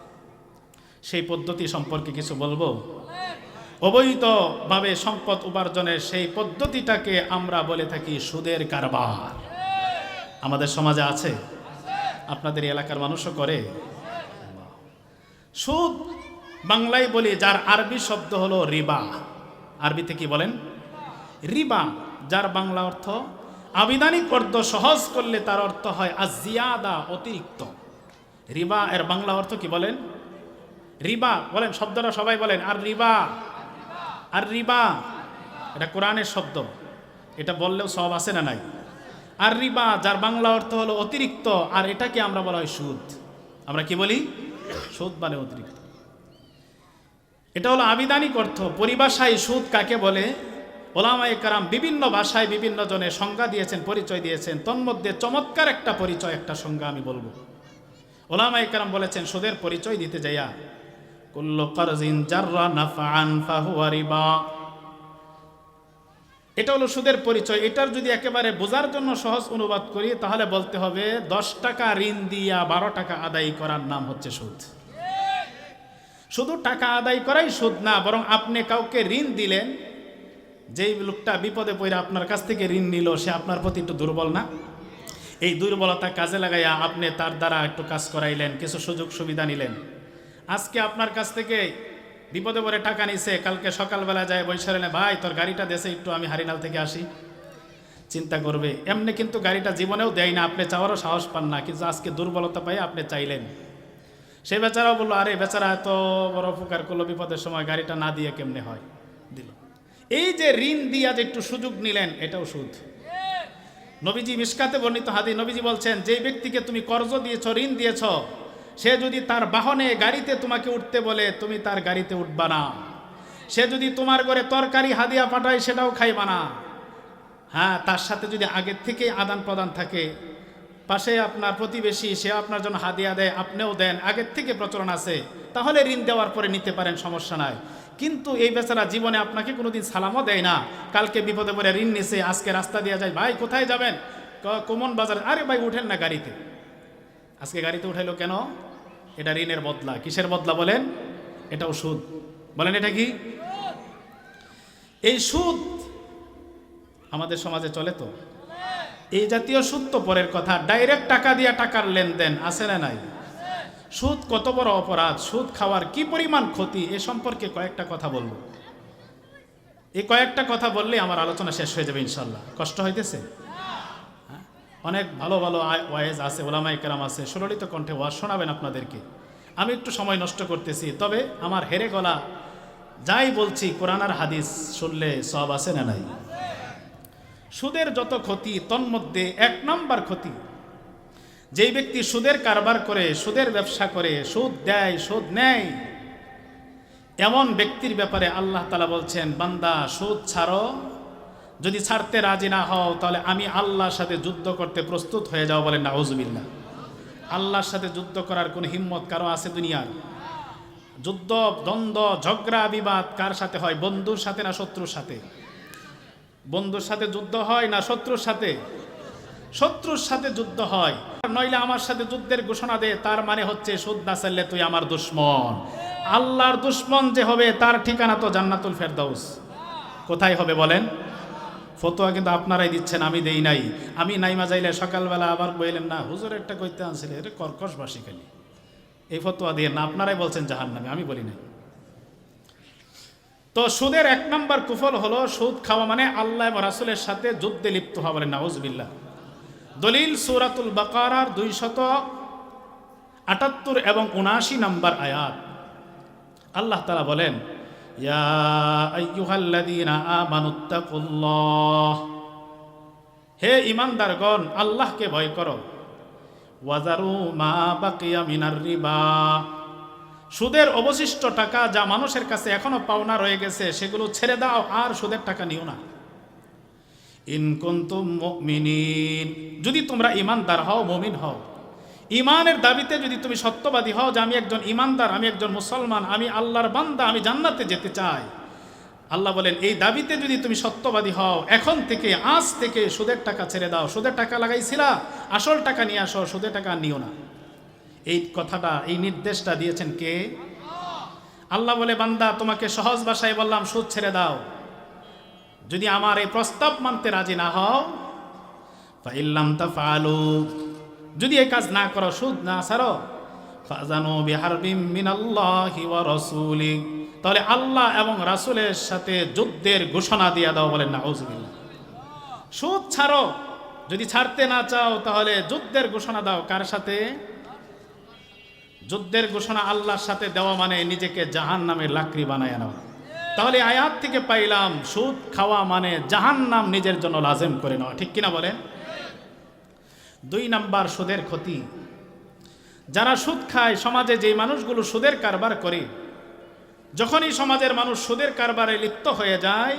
সেই পদ্ধতি সম্পর্কে কিছু বলবো। অবৈধভাবে সম্পদ উপার্জনের সেই পদ্ধতিটাকে আমরা বলে থাকি সুদের কারবার। আমাদের সমাজে আছে, আপনাদের এলাকার মানুষও করে। সুদ বাংলায় বলি, যার আরবি শব্দ হলো রিবা। আরবিতে কি বলেন? রিবা, যার বাংলা অর্থ, আবিধানিক অর্থ সহজ করলে তার অর্থ হয় আজিয়াদা, অতিরিক্ত। রিবা এর বাংলা অর্থ কি বলেন? রিবা বলেন, শব্দটা সবাই বলেন। আর রিবা, আর রিবা এটা কোরআনের শব্দ, এটা বললেও সব আছে না নাই? আর রিবা যার বাংলা অর্থ হলো অতিরিক্ত, আর এটাকে আমরা বলা হয় সুদ। আমরা কি বলি? সুদ মানে অতিরিক্ত। এটা হলো আবিধানিক অর্থ। পরিভাষায় সুদ কাকে বলে ওলামায়ে কেরাম বিভিন্ন ভাষায় বিভিন্ন জনে সংজ্ঞা দিয়েছেন, পরিচয় দিয়েছেন। তন্মধ্যে চমৎকার একটা পরিচয়, একটা সংজ্ঞা আমি বলবো। ওলামায়ে কেরাম বলেছেন, সুদের পরিচয় দিতে যাইয়া, কুল্লু কারজিন জাররা নাফআন ফাহুয়া রিবা। এটা হলো সুদের পরিচয়। এটার যদি একেবারে বোঝার জন্য সহজ অনুবাদ করি, তাহলে বলতে হবে 10 টাকা ঋণ দিয়া 12 টাকা আদায় করার নাম হচ্ছে সুদ। শুধু টাকা আদায় করাই সুদ না, বরং আপনি কাউকে ঋণ দিলেন, যেই লোকটা বিপদে পড়ে আপনার কাছ থেকে ঋণ নিল, সে আপনার প্রতি একটু দুর্বল না? এই দুর্বলতা কাজে লাগাইয়া আপনি তার দ্বারা একটু কাজ করাইলেন, কিছু সুযোগ সুবিধা নিলেন। আজকে আপনার কাছ থেকে বিপদে পড়ে টাকা নিছে, কালকে সকালবেলা যায় বৈশালে, ভাই তোর গাড়িটা দেশে একটু, আমি হারিনাল থেকে আসি। চিন্তা করবে, এমনি কিন্তু গাড়িটা জীবনেও দেয় না, আপনি চাওয়ারও সাহস পান না, কিন্তু আজকে দুর্বলতা পাই আপনি চাইলেন। সেই বেচারাও বললো, আরে বেচারা এত বড় উপকার করলো, বিপদের সময় গাড়িটা না দিয়ে কেমনে হয়, দিল। এই যে ঋণ দিয়া যে একটু সুযোগ নিলেন, এটাও সুদ। নবীজি মিশকাতে বর্ণিত হাদিস, নবীজি বলছেন, যেই ব্যক্তিকে তুমি কর্জ দিয়েছ, ঋণ দিয়েছ, সে যদি তার বাহনে গাড়িতে তোমাকে উঠতে বলে, তুমি তার গাড়িতে উঠবা না। সে যদি তোমার ঘরে তরকারি হাদিয়া পাঠায়, সেটাও খাইবা না। হ্যাঁ, তার সাথে যদি আগের থেকেই আদান প্রদান থাকে, পাশে আপনার প্রতিবেশী, সে আপনার জন্য হাদিয়া দেয়, আপনিও দেন, আগের থেকে প্রচলন আছে, তাহলে ঋণ দেওয়ার পরে নিতে পারেন, সমস্যা নাই। কিন্তু এই বেচারা জীবনে আপনাকে কোনোদিন সালামও দেয় না, কালকে বিপদে পড়ে ঋণ নিছে, আজকে রাস্তা দিয়ে যায়, ভাই কোথায় যাবেন, কমন বাজার, আরে ভাই উঠেন না গাড়িতে। আজকে গাড়িতে উঠাইলো কেন? এটা ঋণের বদলা। কিসের বদলা বলেন? এটাও সুদ। বলেন এটা কি? এই সুদ আমাদের সমাজে চলে তো। এই জাতীয় সুদ তো পরের কথা, ডাইরেক্ট টাকা দিয়া টাকার লেনদেন আছে না নাই? সুদ কত বড় অপরাধ, সুদ খাওয়ার কি পরিমাণ ক্ষতি, এ সম্পর্কে কয়েকটা কথা বলবো। এই কয়েকটা কথা বললে আমার আলোচনা শেষ হয়ে যাবে ইনশাল্লাহ। কষ্ট হইতেছে? অনেক ভালো ভালো ওয়াইজ আছে, ওলামায়ে কেরাম আছে, সুললিত কণ্ঠে ওয়াজ শোনাবেন আপনাদেরকে। আমি একটু সময় নষ্ট করতেছি, তবে আমার হেরে গলা যাই বলছি কোরআন আর হাদিস শুনলে সব আছে না নাই? সুদের যত ক্ষতি, তন্মধ্যে এক নম্বর ক্ষতি, যেই ব্যক্তি সুদের কারবার করে, সুদের ব্যবসা করে, সুদ দেয়, সুদ নেয়, এমন ব্যক্তির ব্যাপারে আল্লাহ তাআলা বলছেন, বান্দা সুদ ছাড়ো, যদি ছাড়তে রাজি না হও তাহলে আমি আল্লাহর সাথে যুদ্ধ করতে প্রস্তুত হয়ে যাও। বলেন নাউজুবিল্লাহ। আল্লাহর সাথে যুদ্ধ করার কোন হিম্মত কারো আছে দুনিয়ার? যুদ্ধ, দ্বন্দ্ব, ঝগড়া, বিবাদ কার সাথে হয়? বন্ধুর সাথে না শত্রুর সাথে? বন্ধুর সাথে যুদ্ধ হয় না শত্রুর সাথে? শত্রুর সাথে যুদ্ধ হয়। নইলে আমার সাথে যুদ্ধের ঘোষণা দে, তার মানে হচ্ছে সুদ না ছাড়লে তুই আমার দুশমন। আল্লাহর দুশমন যে হবে তার ঠিকানা তো জান্নাতুল ফেরদাউস। কোথায় হবে বলেন? ফতোয়া কিন্তু আপনারাই দিচ্ছেন, আমি দেই নাই। আমি নাইমা যাইলে সকালবেলা আবার বললেন না হুজুর একটা কইতে আনছিলে, এটা কর্কশবাসী খালি এই ফতোয়া দিয়ে না, আপনারাই বলছেন জাহান্নামে, আমি বলি নাই। তো সুদের এক নম্বর কুফল হলো সুদ খাওয়া মানে আল্লাহ এবং রাসূলের সাথে যুদ্ধে লিপ্ত হওয়া। বলেন নাউজুবিল্লাহ। দলিল সূরাতুল বাকারার 278 এবং 79 নম্বর আয়াত। আল্লাহ তাআলা বলেন, ইয়া আইয়ুহাল্লাযীনা আমানুত্তাকুল্লাহ, হে ঈমানদারগণ আল্লাহকে ভয় করো। ওয়াজারু মা বাকিয়া মিনার রিবা, সুদের অবশিষ্ট টাকা যা মানুষের কাছে এখনো পাওনা রয়ে গেছে সেগুলো ছেড়ে দাও, আর সুদের টাকা নিও না। ইন কুনতুম মুমিনিন, যদি তোমরা ঈমানদার হও, মুমিন হও, ঈমানের দাবিতে যদি তুমি সত্যবাদী হও যে আমি একজন ঈমানদার, আমি একজন মুসলমান, আমি আল্লাহর বান্দা, আমি জান্নাতে যেতে চাই, আল্লাহ বলেন এই দাবিতে যদি তুমি সত্যবাদী হও, এখন থেকে, আজ থেকে সুদের টাকা ছেড়ে দাও। সুদের টাকা লাগাইছিলা, আসল টাকা নিয়ে আসো, সুদের টাকা নিও না। এই কথাটা, এই নির্দেশটা দিয়েছেন কে? আল্লাহ বলে, বান্দা তোমাকে সহজ ভাষায় বললাম সুদ ছেড়ে দাও, যদি আমার এই প্রস্তাব মানতে রাজি না হও, ফাইল্লাম তাফআলু, যদি এই কাজ না করো, সুদ না ছাড়ো, ফাজানু বিহারবিম মিনাল্লাহি ওয়া রাসূলি, তাহলে আল্লাহ এবং রাসূলের সাথে যুদ্ধের ঘোষণা দিয়ে দাও। বলেন নাউজুবিল্লাহ। সুদ ছাড়ো, যদি ছাড়তে না চাও তাহলে যুদ্ধের ঘোষণা দাও। কার সাথে? যুদ্ধের ঘোষণা আল্লাহর সাথে দেওয়া মানে নিজেকে জাহান্নামের লাকড়ি বানায় নেওয়া। তাহলে আয়াত থেকে পাইলাম সুদ খাওয়া মানে জাহান্নাম নিজের জন্য লাজেম করে নেওয়া। ঠিক কিনা বলেন? 2 নাম্বার সুদের ক্ষতি, যারা সুদ খায়, সমাজে যেই মানুষগুলো সুদের কারবার করে, যখনই সমাজের মানুষ সুদের কারবারে লিপ্ত হয়ে যায়,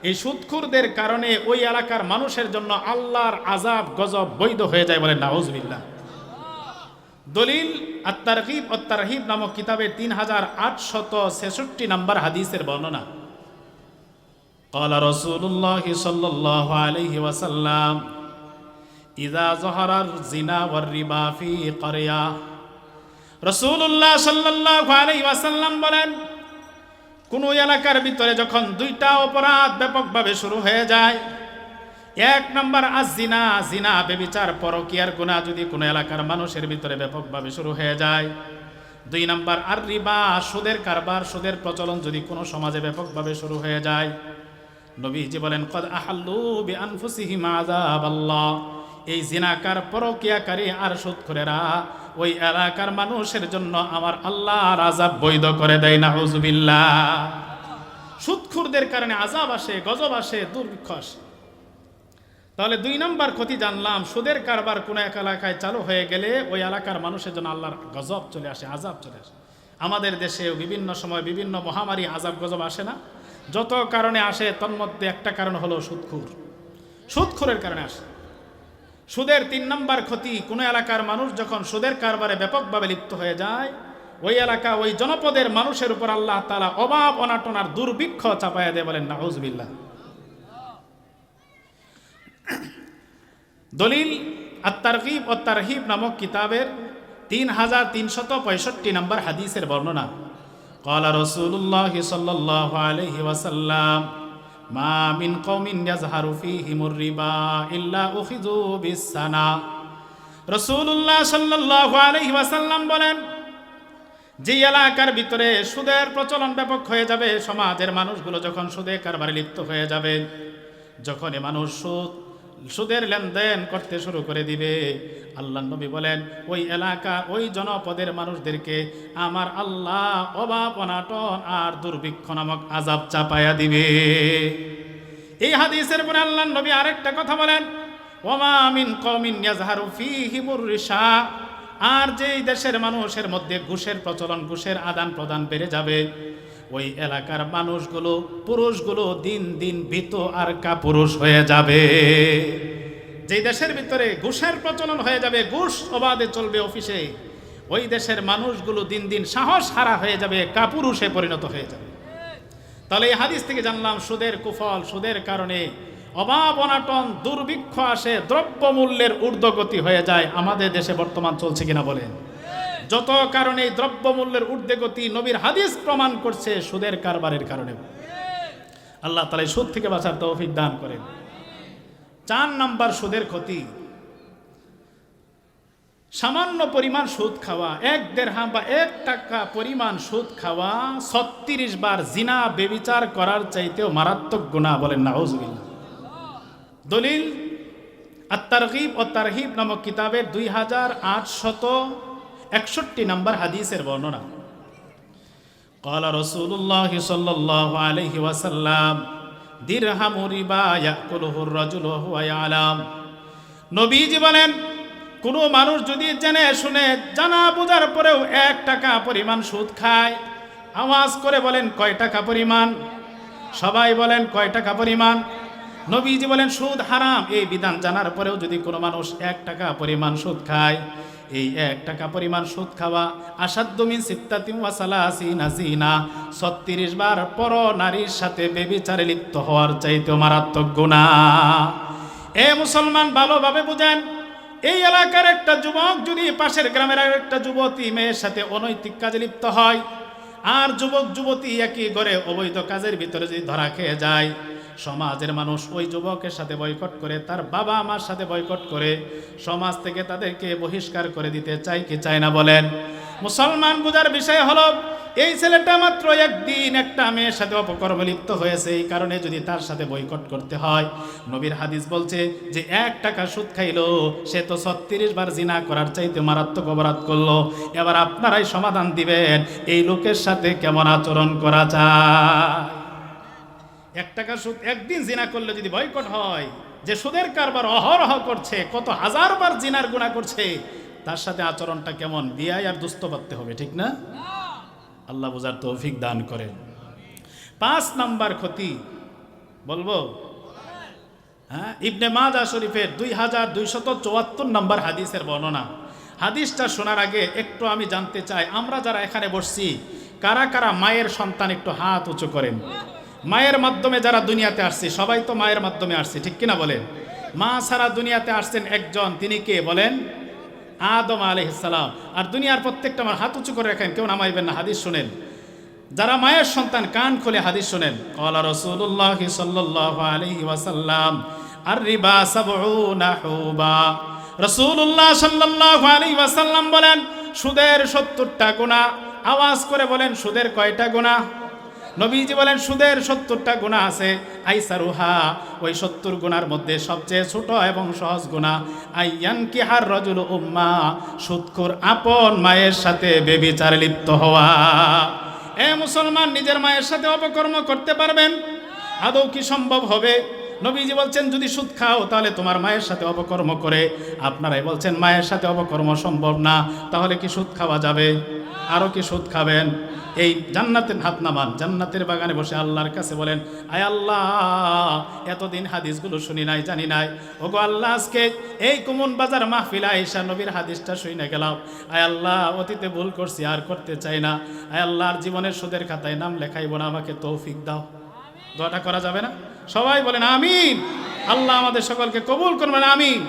এই সুদখোরদের কারণে ওই এলাকার মানুষের জন্য আল্লাহর আযাব গজব বৈধ হয়ে যায়। বলেন নাউজুবিল্লাহ। দলিল আত-তারগীব ও তারহিব নামক কিতাবের 3866 নম্বর হাদিসের বর্ণনা। ক্বালা রাসূলুল্লাহ সাল্লাল্লাহু আলাইহি ওয়াসাল্লাম, ইযা যাহারার জিনা ওয়ার রিবা ফি ক্বরিয়া, রাসূলুল্লাহ সাল্লাল্লাহু আলাইহি ওয়াসাল্লাম বলেন, কোন এলাকার ভিতরে যখন 2টা অপরাধ ব্যাপকভাবে শুরু হয়ে যায়, 1 নম্বর আজ-জিনা, জিনা ব্যভিচার, পরকীয়ার গুনাহ যদি কোনো এলাকার মানুষের ভিতরে ব্যাপকভাবে শুরু হয়ে যায়, 2 নম্বর আর রিবা, সুদের কারবার, সুদের প্রচলন যদি কোনো সমাজে ব্যাপকভাবে শুরু হয়ে যায়, নবীজি বলেন, কদ আহাল্লু বিআনফুসিহিম আযাবাল্লাহ, এই জিনাকার, পরকীয়াকারী আর সুদখোরেরা ওই এলাকার মানুষের জন্য আমার আল্লাহর আযাব বৈধ করে দেয়। নাউজুবিল্লাহ। সুদখোরদের কারণে আযাব আসে, গজব আসে, দুর্ভিক্ষ আসে। তাহলে 2 নম্বর ক্ষতি জানলাম, সুদের কারবার কোনো এক এলাকায় চালু হয়ে গেলে ওই এলাকার মানুষের জন্য আল্লাহর গজব চলে আসে, আযাব চলে আসে। আমাদের দেশে বিভিন্ন সময় বিভিন্ন মহামারী, আযাব গজব আসে না? যত কারণে আসে তন্মধ্যে একটা কারণ হলো সুদখোর। সুদখোরের কারণে আসে। সুদের 3 নম্বর ক্ষতি, কোনো এলাকার মানুষ যখন সুদের কারবারে ব্যাপকভাবে লিপ্ত হয়ে যায়, ওই এলাকা ওই জনপদের মানুষের উপর আল্লাহ তাআলা অভাব অনাটন আর দুর্ভিক্ষ চাপায়া দেয়, বলেন নাউজুবিল্লাহ। দলিল আত-তারগীব ও তারহিব নামক কিতাবের 3365 নম্বর হাদিসের বর্ণনা। ক্বালা রাসূলুল্লাহ সাল্লাল্লাহু আলাইহি ওয়াসাল্লাম মা মিন কওমিন ইয়াজহারু ফীহিমুর রিবা ইল্লা উখিযু বিস-সানা। রাসূলুল্লাহ সাল্লাল্লাহু আলাইহি ওয়াসাল্লাম বলেন, যে এলাকার ভিতরে সুদের প্রচলন ব্যাপক হয়ে যাবে, সমাজের মানুষগুলো যখন সুদে কারবারে লিপ্ত হয়ে যাবে, যখন মানুষ সুদের লেনদেন করতে শুরু করে দিবে, আল্লাহ নবী বলেন ওই এলাকা ওই জনপদের মানুষদেরকে আমার আল্লাহ অভাব অনাটন আর দুর্ভিক্ষ নামক আযাব চাপায়া দিবে। এই হাদিসের পরে আল্লাহ নবী আরেকটা কথা বলেন, ওমা মিন কওমিন ইয়াজহারু ফীহিমুর রিশা। আর যেই দেশের মানুষের মধ্যে ঘুষের প্রচলন, ঘুষের আদান প্রদান বেড়ে যাবে, ওই এলাকার মানুষগুলো পুরুষগুলো দিন দিন ভীত আর কাপুরুষ হয়ে যাবে। যেই দেশের ভিতরে ঘুষের প্রচলন হয়ে যাবে, ঘুষ অবাধে চলবে অফিসে, ওই দেশের মানুষগুলো দিন দিন সাহস হারা হয়ে যাবে, কাপুরুষে পরিণত হয়ে যাবে। তাহলে এই হাদিস থেকে জানলাম সুদের কুফল, সুদের কারণে অভাব অনাটন দুর্ভিক্ষ আসে, দ্রব্যমূল্যের ঊর্ধ্বগতি হয়ে যায়। আমাদের দেশে বর্তমান চলছে কিনা বলেন? যত কারণে দ্রব্যমূল্যের ঊর্ধ্বগতি নবীর হাদিস প্রমাণ করছে সুদের কারবারের কারণে। আল্লাহ তাআলা সুদ থেকে বাঁচার তৌফিক দান করেন। 4 নম্বর সুদের ক্ষতি, সামান্য পরিমাণ সুদ খাওয়া। 1 দিরহাম বা 1 টাকা পরিমাণ সুদ খাওয়া 36 বার জিনা ব্যভিচার করার চাইতেও মারাত্মক গুনাহ, বলেন নাউজুবিল্লাহ। দলিল আত-তারগীব ও তারহিব নামক কিতাবের 2861 নম্বর হাদিসের বর্ণনা। ক্বালা রাসূলুল্লাহ সাল্লাল্লাহু আলাইহি ওয়াসাল্লাম দিরহামু রিবা ইয়াকুলুহুর রাজুলু ওয়া হুয়া ইয়ালাম। নবীজি বলেন, কোনো মানুষ যদি জেনে শুনে জানা বোঝার পরেও 1 টাকা পরিমাণ সুদ খায়, আওয়াজ করে বলেন কয় টাকা পরিমাণ? সবাই বলেন কয় টাকা পরিমাণ? নবীজি বলেন সুদ হারাম এই বিধান জানার পরেও যদি কোনো মানুষ 1 টাকা পরিমাণ সুদ খায়, এই 1 টাকা পরিমাণ সুদ খাওয়া আসাদ্দু মিন সিত্তাতিন ওয়া সালাসিনা জিনা, 36 বার পর নারীর সাথে ব্যভিচারে লিপ্ত হওয়ার চাইতেও মারাত্মক গুনাহ। এ মুসলমান ভালোভাবে বুঝেন, এই এলাকার একটা যুবক যদি পাশের গ্রামের একটা যুবতী মেয়ের সাথে অনৈতিক কাজে লিপ্ত হয়, আর যুবক যুবতী একই ঘরে অবৈধ কাজের ভিতরে যদি ধরা খেয়ে যায়, সমাজের মানুষ ওই যুবকের সাথে বয়কট করে, তার বাবা মার সাথে বয়কট করে, সমাজ থেকে তাদেরকে বহিষ্কার করে দিতে চায় কি চায় না বলেন? মুসলমান বুঝার বিষয় হলো, এই ছেলেটা মাত্র একদিন একটা মেয়ের সাথে অপকর্মে লিপ্ত হয়েছে, এই কারণে যদি তার সাথে বয়কট করতে হয়, নবীর হাদিস বলছে যে 1 টাকা সুদ খাইলো সে তো 36 বার জিনা করার চাইতে মারাত্মক অপরাধ করলো। এবার আপনারাই সমাধান দিবেন এই লোকের সাথে কেমন আচরণ করা যায়। 1 টাকা সুদ একদিন জিনা করলে যদি বয়কট হয়, যে সুদের কারবার অহরহ করছে, কত হাজারবার জিনার গুনাহ করছে, তার সাথে আচরণটা কেমন? বিয়ায় আর দুস্থ পারতে হবে, ঠিক না? আল্লাহ বুঝার তৌফিক দান করেন। 5 নম্বর ক্ষতি বলবো, ইবনে মাজাহ শরীফের 2274 নম্বর হাদিসের বর্ণনা। হাদিসটা শোনার আগে একটু আমি জানতে চাই, আমরা যারা এখানে বসছি কারা কারা মায়ের সন্তান? একটু হাত উঁচু করেন। মায়ের মাধ্যমে যারা দুনিয়াতে আসছে, সবাই তো মায়ের মাধ্যমে আসছে, ঠিক কিনা বলেন? মা ছাড়া দুনিয়াতে আসছেন একজন, তিনি কে বলেন? আদম আলাইহিস সালাম। আর দুনিয়ার প্রত্যেকটা আমার হাত উঁচু করে রাখেন, কেউ নামাইবেন না। হাদিস শুনেন, যারা মায়ের সন্তান কান খুলে হাদিস শুনেন। ক্বালা রাসূলুল্লাহ সাল্লাল্লাহু আলাইহি ওয়াসাল্লাম আর রিবা 70 হুবা। রাসূলুল্লাহ সাল্লাল্লাহু আলাইহি ওয়াসাল্লাম বলেন সুদের 70টা গুনাহ। আওয়াজ করে বলেন সুদের কয়টা গুনাহ? নবীজি বলেন সুদের 70টা গুনাহ আছে। আইসারুহা, ওই 70 গুনার মধ্যে সবচেয়ে ছোট এবং সহজ গুনাহ আইয়ানকিহার রাজুল উম্মা, সুদখোর আপন মায়ের সাথে ব্যভিচারে লিপ্ত হওয়া। এ মুসলমান, নিজের মায়ের সাথে অপকর্ম করতে পারবেন? আদৌ কি সম্ভব হবে? নবীজি বলছেন যদি সুদ খাও তাহলে তোমার মায়ের সাথে অপকর্ম করে। আপনারাই বলছেন মায়ের সাথে অপকর্ম সম্ভব না, তাহলে কি সুদ খাওয়া যাবে? আরও কি সুদ খাবেন? এই জান্নাতের হাত নামান, জান্নাতের বাগানে বসে আল্লাহর কাছে বলেন, আয় আল্লাহ, এতদিন হাদিসগুলো শুনি নাই, জানি নাই, ওগো আল্লাহ, আজকে এই কুমন বাজার মাহফিল আয়েশা নবীর হাদিসটা শুনে গেলাম। আয় আল্লাহ, অতীতে ভুল করছি, আর করতে চাই না। আয় আল্লাহর জীবনের সুদের খাতায় নাম লেখাইব না, আমাকে তৌফিক দাও। দোয়াটা করা যাবে না? সবাই বলেন আমিন। আল্লাহ আমাদের সকলকে কবুল করবেন, আমিন।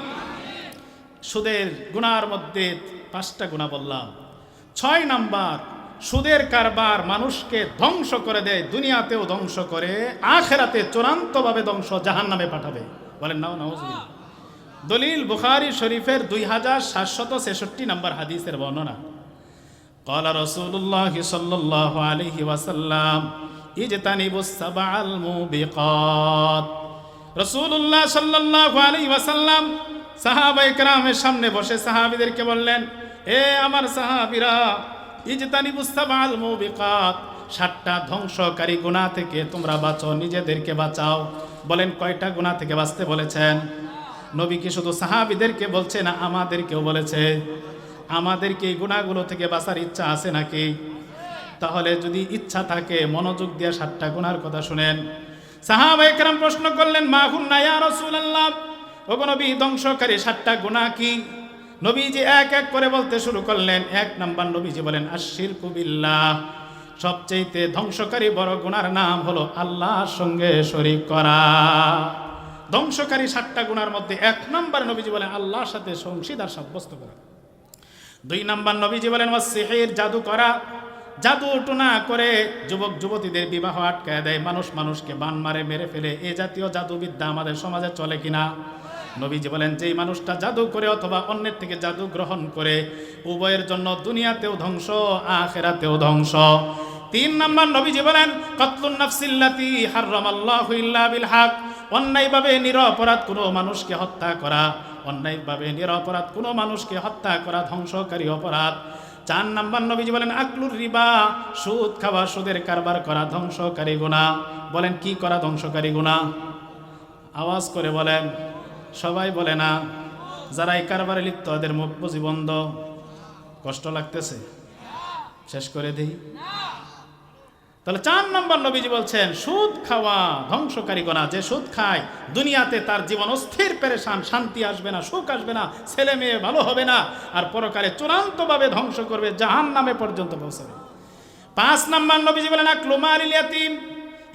সুদের গুনার মধ্যে 5টা গুনাহ বললাম। 6 নাম্বার, সুদের কারবার মানুষকে ধ্বংস করে দেয়, দুনিয়াতেও ধ্বংস করে, আখেরাতে চূড়ান্তভাবে ধ্বংস, জাহান্নামে পাঠাবে। বলেন নাউজুবিল্লাহ। দলিল বুখারী শরীফের 2766 নম্বর হাদিসের বর্ণনা। ক্বালা রাসূলুল্লাহ সাল্লাল্লাহু আলাইহি ওয়াসাল্লাম ইজতানিবুস সাবআল মুবিকাত। রাসূলুল্লাহ সাল্লাল্লাহু আলাইহি ওয়াসাল্লাম সাহাবায়ে কেরামের সামনে বসে সাহাবীদেরকে বললেন, এ আমার সাহাবীরা, ইজতানিবুস সাবআল মুবিকাত, 7টা ধ্বংসকারী গুনাহ থেকে তোমরা বাঁচো, নিজেদেরকে বাঁচাও। বলেন কয়টা গুনাহ থেকে বাঁচতে বলেছেন? নবী কি শুধু সাহাবীদেরকে বলছে না, আমাদেরকেও বলেছে? আমাদেরকে এই গুনাহগুলো থেকে বাঁচার ইচ্ছা আছে নাকি? তাহলে যদি ইচ্ছা থাকে মনোযোগ দিয়ে 7টা গুনার কথা শুনেন। সাহাবায়ে কেরাম প্রশ্ন করলেন, মা হুন্না ইয়া রাসূলুল্লাহ, ওগো নবী, ধ্বংসকারী 7টা গুনাহ কি? নবীজি এক এক করে বলতে শুরু করলেন। 1 নাম্বার নবীজি বলেন, আশশিরকু বিল্লাহ, সবচেয়ে ধ্বংসকারী বড় গুনার নাম হলো আল্লাহর সঙ্গে শরীক করা। ধ্বংসকারী 7টা গুনার মধ্যে 1 নাম্বার নবীজি বলেন আল্লাহর সাথে অংশীদার সাব্যস্ত করা। 2 নাম্বার নবীজি বলেন ওয়াসসিহির, জাদু করা। জাদু টুনা করে যুবক যুবতীদের বিবাহ আটকায় দেয়, মানুষকে বান মারে, মেরে ফেলে। এই জাতীয় জাদুবিদ্যা আমাদের সমাজে চলে কিনা? নবীজি বলেন যেই মানুষটা জাদু করে অথবা অন্যের থেকে জাদু গ্রহণ করে, উভয়ের জন্য দুনিয়াতেও ধ্বংস, আখিরাতেও ধ্বংস। 3 নাম্বার নবীজি বলেন কতলুন নাফসিল্লাতি হারামাল্লাহু ইল্লা বিল হক, অন্যায়ভাবে নিরপরাধ কোনো মানুষকে হত্যা করা। অন্যায়ভাবে নিরপরাধ কোনো মানুষকে হত্যা করা ধ্বংসকারী অপরাধ। 4 নাম্বার নবীজি বলেন আকলুর রিবা, সুদ খাওয়া, সুদের কারবার করা ধ্বংসকারী গুনাহ। বলেন কি করা ধ্বংসকারী গুনাহ? আওয়াজ করে বলেন। সবাই বলে না। যারা এই কারবারে লিপ্ত তাদের মুখ বুঝি বন্ধ। কষ্ট লাগতেছে? শেষ করে দিই। তাহলে 4 নম্বর নবীজি বলছেন সুদ খাওয়া ধ্বংসকারী গুনাহ। যে সুদ খায় দুনিয়াতে তার জীবন অস্থির পেরেশান, শান্তি আসবে না, সুখ আসবে না, ছেলে মেয়ে ভালো হবে না, আর পরকালে চূড়ান্তভাবে ধ্বংস করবে, জাহান্নামে পর্যন্ত পৌঁছাবে। 5 নম্বর নবীজি বলেন আকলু মালিল ইয়াতীম,